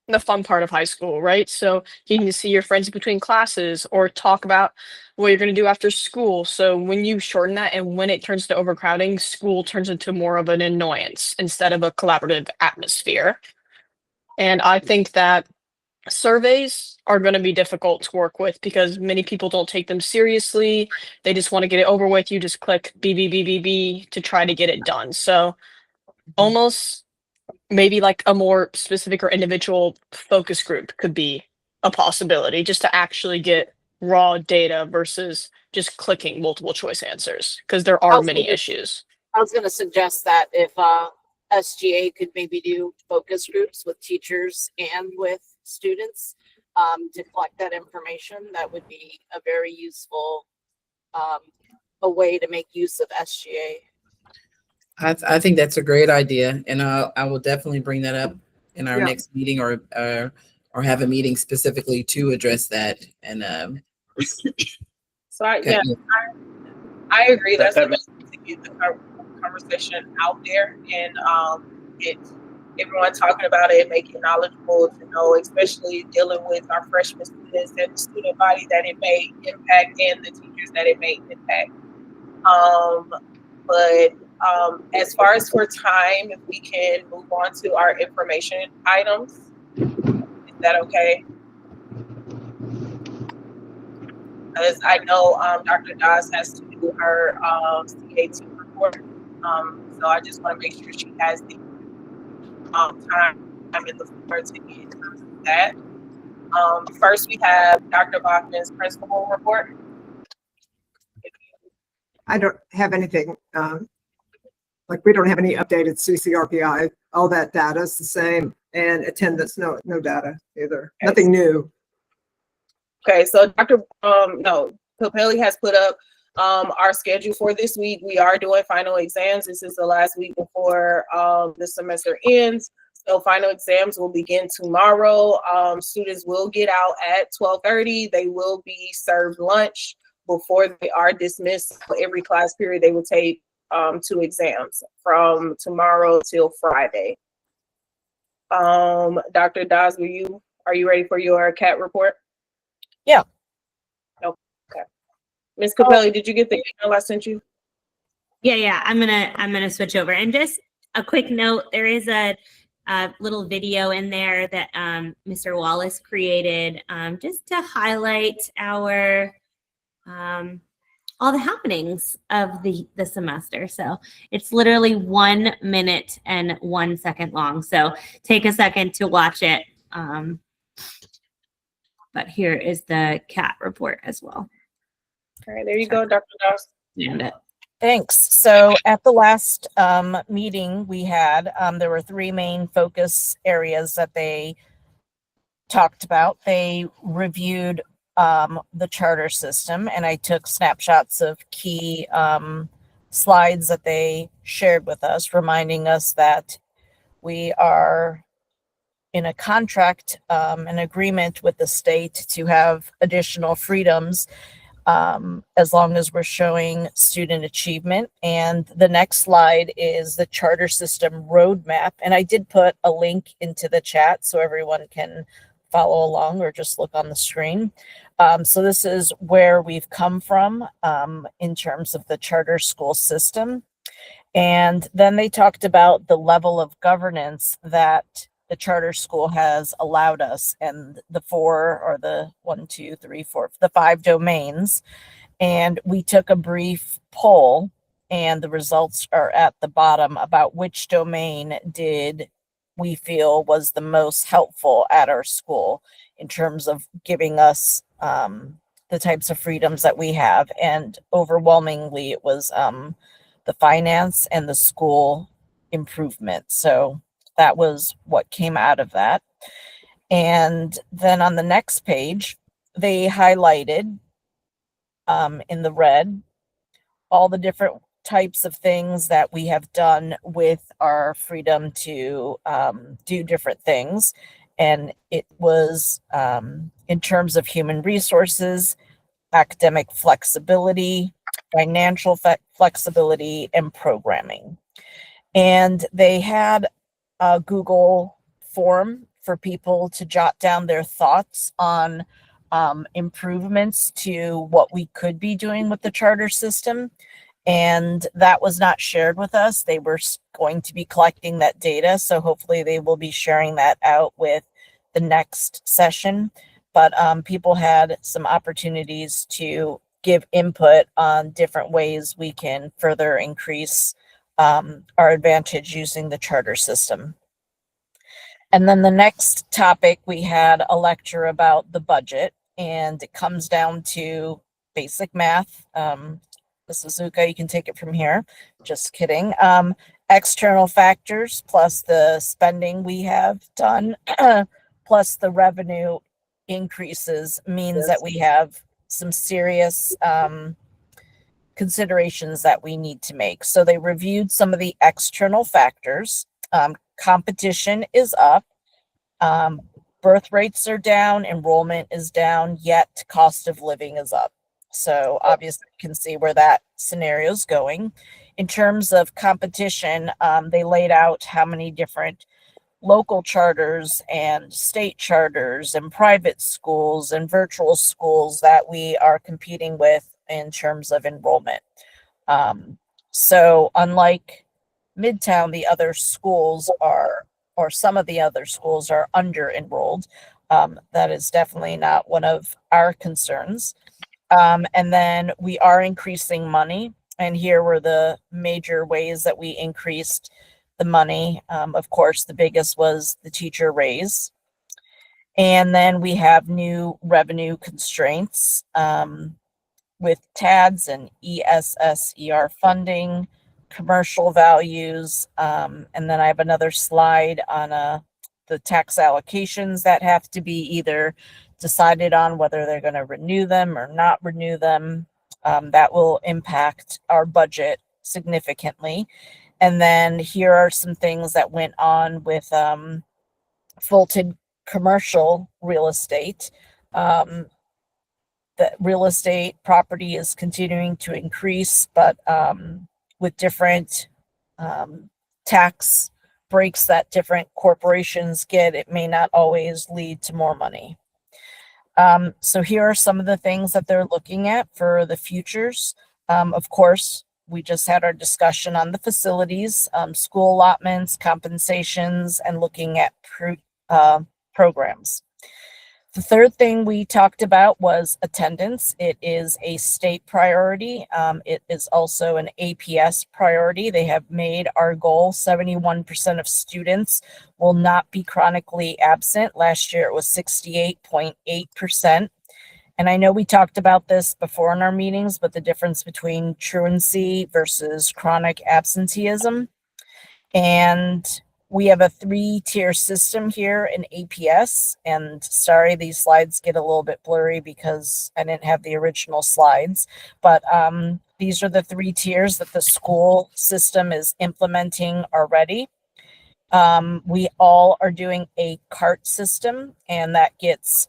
the fun part of high school, right? So you can see your friends between classes or talk about what you're going to do after school. So when you shorten that and when it turns to overcrowding, school turns into more of an annoyance instead of a collaborative atmosphere. And I think that surveys are going to be difficult to work with because many people don't take them seriously. They just want to get it over with. You just click B to try to get it done. So almost maybe like a more specific or individual focus group could be a possibility, just to actually get raw data versus just clicking multiple choice answers, because there are many issues. I was going to suggest that if SGA could maybe do focus groups with teachers and with students to collect that information, that would be a very useful a way to make use of SGA. I think that's a great idea, and I will definitely bring that up in our next meeting, or have a meeting specifically to address that. And so I agree. That's the best way to get the conversation out there and get everyone talking about it and make it knowledgeable, to know, especially dealing with our freshman students and the student body that it may impact and the teachers that it may impact. But as far as for time, if we can move on to our information items, is that okay? Because I know Dr. Dawes has to do her CAT report, so I just want to make sure she has the time in the floor to get that. First, we have Dr. Bachman's principal report. I don't have anything, like we don't have any updated CCRPI. All that data is the same, and attendance, no data either. Okay. Nothing new. Okay, so Dr. Capelli has put up our schedule for this week. We are doing final exams. This is the last week before the semester ends. So final exams will begin tomorrow. Students will get out at 12:30. They will be served lunch before they are dismissed. Every class period, they will take 2 exams from tomorrow till Friday. Dr. Dawes, are you ready for your CAT report? Yeah. Okay. Ms. Capelli, did you get the email I sent you? Yeah. I'm gonna switch over. And just a quick note, there is a little video in there that Mr. Wallace created just to highlight our all the happenings of the semester. So it's literally 1 minute and 1 second long. So take a second to watch it. But here is the CAT report as well. All right, there you go, Dr. Dawes. Thanks. So at the last meeting we had, there were 3 main focus areas that they talked about. They reviewed the charter system, and I took snapshots of key slides that they shared with us, reminding us that we are in a contract, an agreement with the state to have additional freedoms as long as we're showing student achievement. And the next slide is the charter system roadmap. And I did put a link into the chat so everyone can follow along or just look on the screen. So this is where we've come from in terms of the charter school system. And then they talked about the level of governance that the charter school has allowed us, and the 5 domains. And we took a brief poll, and the results are at the bottom about which domain did we feel was the most helpful at our school in terms of giving us the types of freedoms that we have. And overwhelmingly, it was the finance and the school improvement. So that was what came out of that. And then on the next page, they highlighted in the red all the different types of things that we have done with our freedom to do different things. And it was in terms of human resources, academic flexibility, financial flexibility, and programming. And they had a Google form for people to jot down their thoughts on improvements to what we could be doing with the charter system. And that was not shared with us. They were going to be collecting that data. So hopefully they will be sharing that out with the next session. But people had some opportunities to give input on different ways we can further increase our advantage using the charter system. And then the next topic, we had a lecture about the budget, and it comes down to basic math. Mrs. Zuka, you can take it from here. Just kidding. External factors plus the spending we have done, plus the revenue increases means that we have some serious considerations that we need to make. So they reviewed some of the external factors. Competition is up. Birth rates are down, enrollment is down, yet cost of living is up. So obviously you can see where that scenario is going. In terms of competition, they laid out how many different local charters and state charters and private schools and virtual schools that we are competing with in terms of enrollment. So unlike Midtown, the other schools are, or some of the other schools are under enrolled. That is definitely not one of our concerns. And then we are increasing money. And here were the major ways that we increased the money. Of course, the biggest was the teacher raise. And then we have new revenue constraints with TADS and ESSER funding, commercial values, and then I have another slide on the tax allocations that have to be either decided on whether they're going to renew them or not renew them. That will impact our budget significantly. And then here are some things that went on with Fulton commercial real estate. The real estate property is continuing to increase, but with different tax breaks that different corporations get, it may not always lead to more money. So here are some of the things that they're looking at for the futures. Of course, we just had our discussion on the facilities, school allotments, compensations, and looking at programs. The third thing we talked about was attendance. It is a state priority. It is also an APS priority. They have made our goal 71% of students will not be chronically absent. Last year it was 68.8%. And I know we talked about this before in our meetings, but the difference between truancy versus chronic absenteeism. And we have a 3-tier system here in APS. And sorry, these slides get a little bit blurry because I didn't have the original slides. But these are the 3 tiers that the school system is implementing already. We all are doing a CART system, and that gets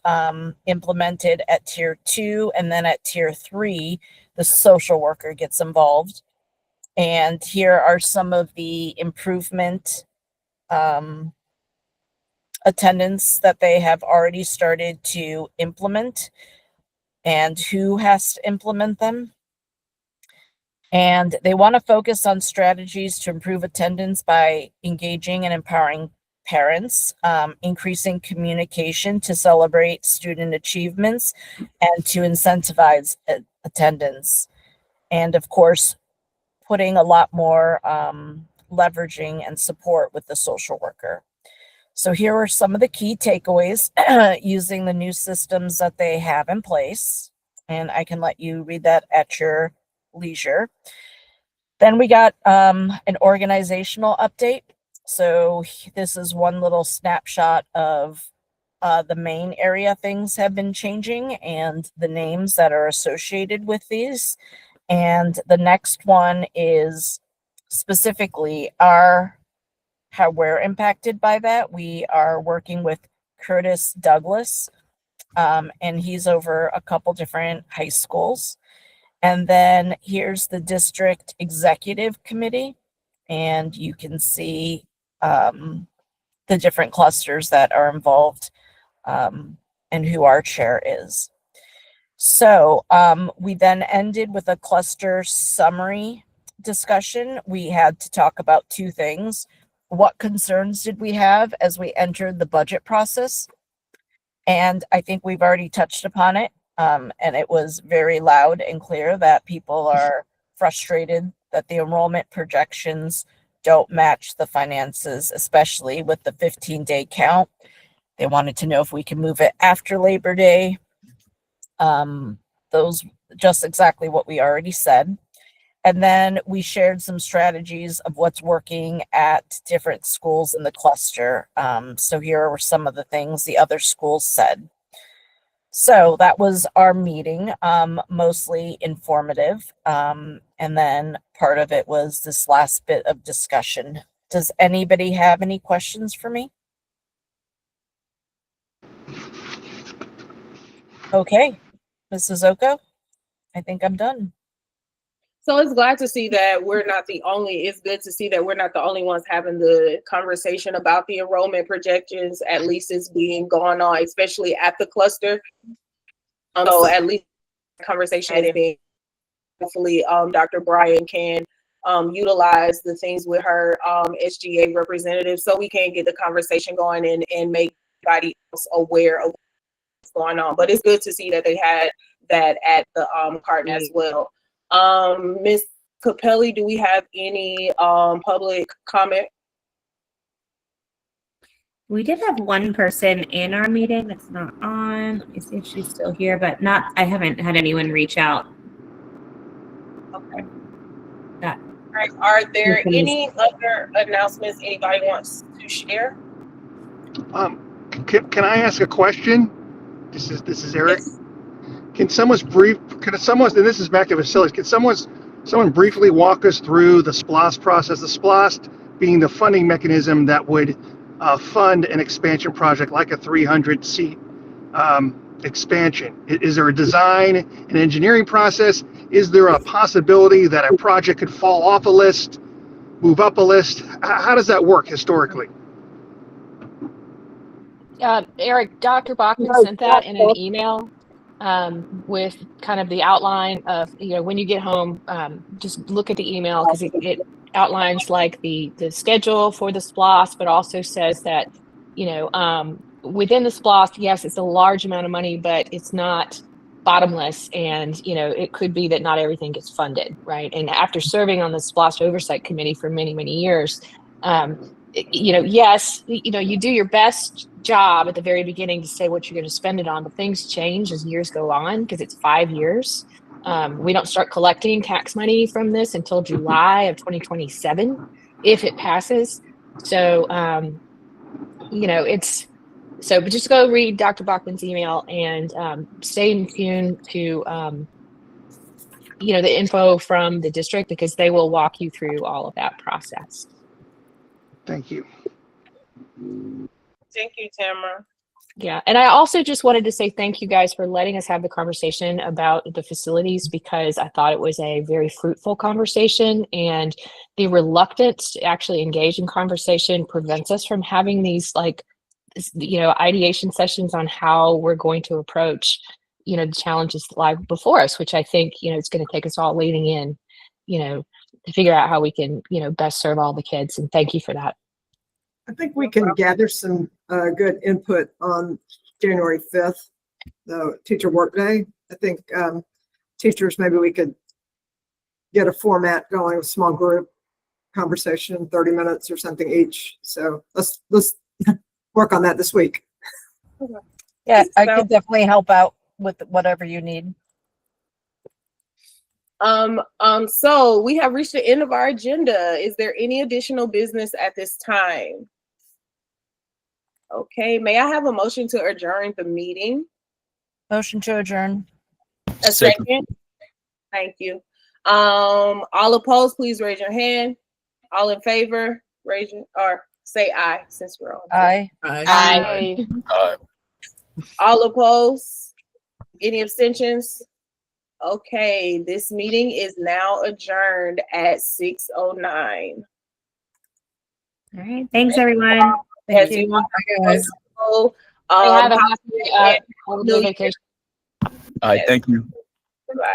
implemented at tier 2, and then at tier 3, the social worker gets involved. And here are some of the improvement attendance that they have already started to implement and who has to implement them. And they want to focus on strategies to improve attendance by engaging and empowering parents, increasing communication to celebrate student achievements and to incentivize attendance. And of course, putting a lot more leveraging and support with the social worker. So here are some of the key takeaways using the new systems that they have in place. And I can let you read that at your leisure. Then we got an organizational update. So this is one little snapshot of the main area things have been changing and the names that are associated with these. And the next one is specifically how we're impacted by that. We are working with Curtis Douglas, and he's over a couple different high schools. And then here's the district executive committee, and you can see the different clusters that are involved and who our chair is. So we then ended with a cluster summary discussion. We had to talk about 2 things. What concerns did we have as we entered the budget process? And I think we've already touched upon it. And it was very loud and clear that people are frustrated that the enrollment projections don't match the finances, especially with the 15-day count. They wanted to know if we can move it after Labor Day. Those just exactly what we already said. And then we shared some strategies of what's working at different schools in the cluster. So here were some of the things the other schools said. So that was our meeting, mostly informative. And then part of it was this last bit of discussion. Does anybody have any questions for me? Okay, Mrs. Oko, I think I'm done. So it's glad to see that we're not the only, it's good to see that we're not the only ones having the conversation about the enrollment projections. At least it's being going on, especially at the cluster. So at least the conversation is being, hopefully Dr. Bryan can utilize the things with her SGA representative so we can get the conversation going and make everybody else aware of what's going on. But it's good to see that they had that at the Carton as well. Ms. Capelli, do we have any public comment? We did have one person in our meeting that's not on. Let me see if she's still here, but I haven't had anyone reach out. Okay. All right. Are there any other announcements anybody wants to share? Can I ask a question? This is Eric. Yes. Can someone, and this is back to facilities, can someone briefly walk us through the SPLOST process? The SPLOST being the funding mechanism that would fund an expansion project like a 300-seat expansion. Is there a design and engineering process? Is there a possibility that a project could fall off a list, move up a list? How does that work historically? Eric, Dr. Bachman sent that in an email with kind of the outline of, when you get home, just look at the email because it outlines like the schedule for the SPLOST, but also says that, within the SPLOST, yes, it's a large amount of money, but it's not bottomless. And, it could be that not everything gets funded, right? And after serving on the SPLOST Oversight Committee for many, many years, yes, you do your best job at the very beginning to say what you're going to spend it on, but things change as years go on because it's 5 years. We don't start collecting tax money from this until July of 2027, if it passes. So, but just go read Dr. Bachman's email and stay in tune to, the info from the district because they will walk you through all of that process. Thank you. Thank you, Tamara. Yeah, and I also just wanted to say thank you guys for letting us have the conversation about the facilities because I thought it was a very fruitful conversation, and the reluctance to actually engage in conversation prevents us from having these ideation sessions on how we're going to approach the challenges that lie before us, which I think it's going to take us all leading in to figure out how we can best serve all the kids, and thank you for that. I think we can gather some good input on January 5th, the teacher workday. I think teachers, maybe we could get a format going, a small group conversation, 30 minutes or something each. So let's work on that this week. Yeah, I could definitely help out with whatever you need. So we have reached the end of our agenda. Is there any additional business at this time? Okay, may I have a motion to adjourn the meeting? Motion to adjourn. A second. Thank you. All opposed, please raise your hand. All in favor, say aye since we're on. Aye. Aye. All opposed? Any abstentions? Okay, this meeting is now adjourned at 6:09. All right. Thanks, everyone. Thank you. Guys. Have a happy holiday vacation. All right, thank you. Goodbye.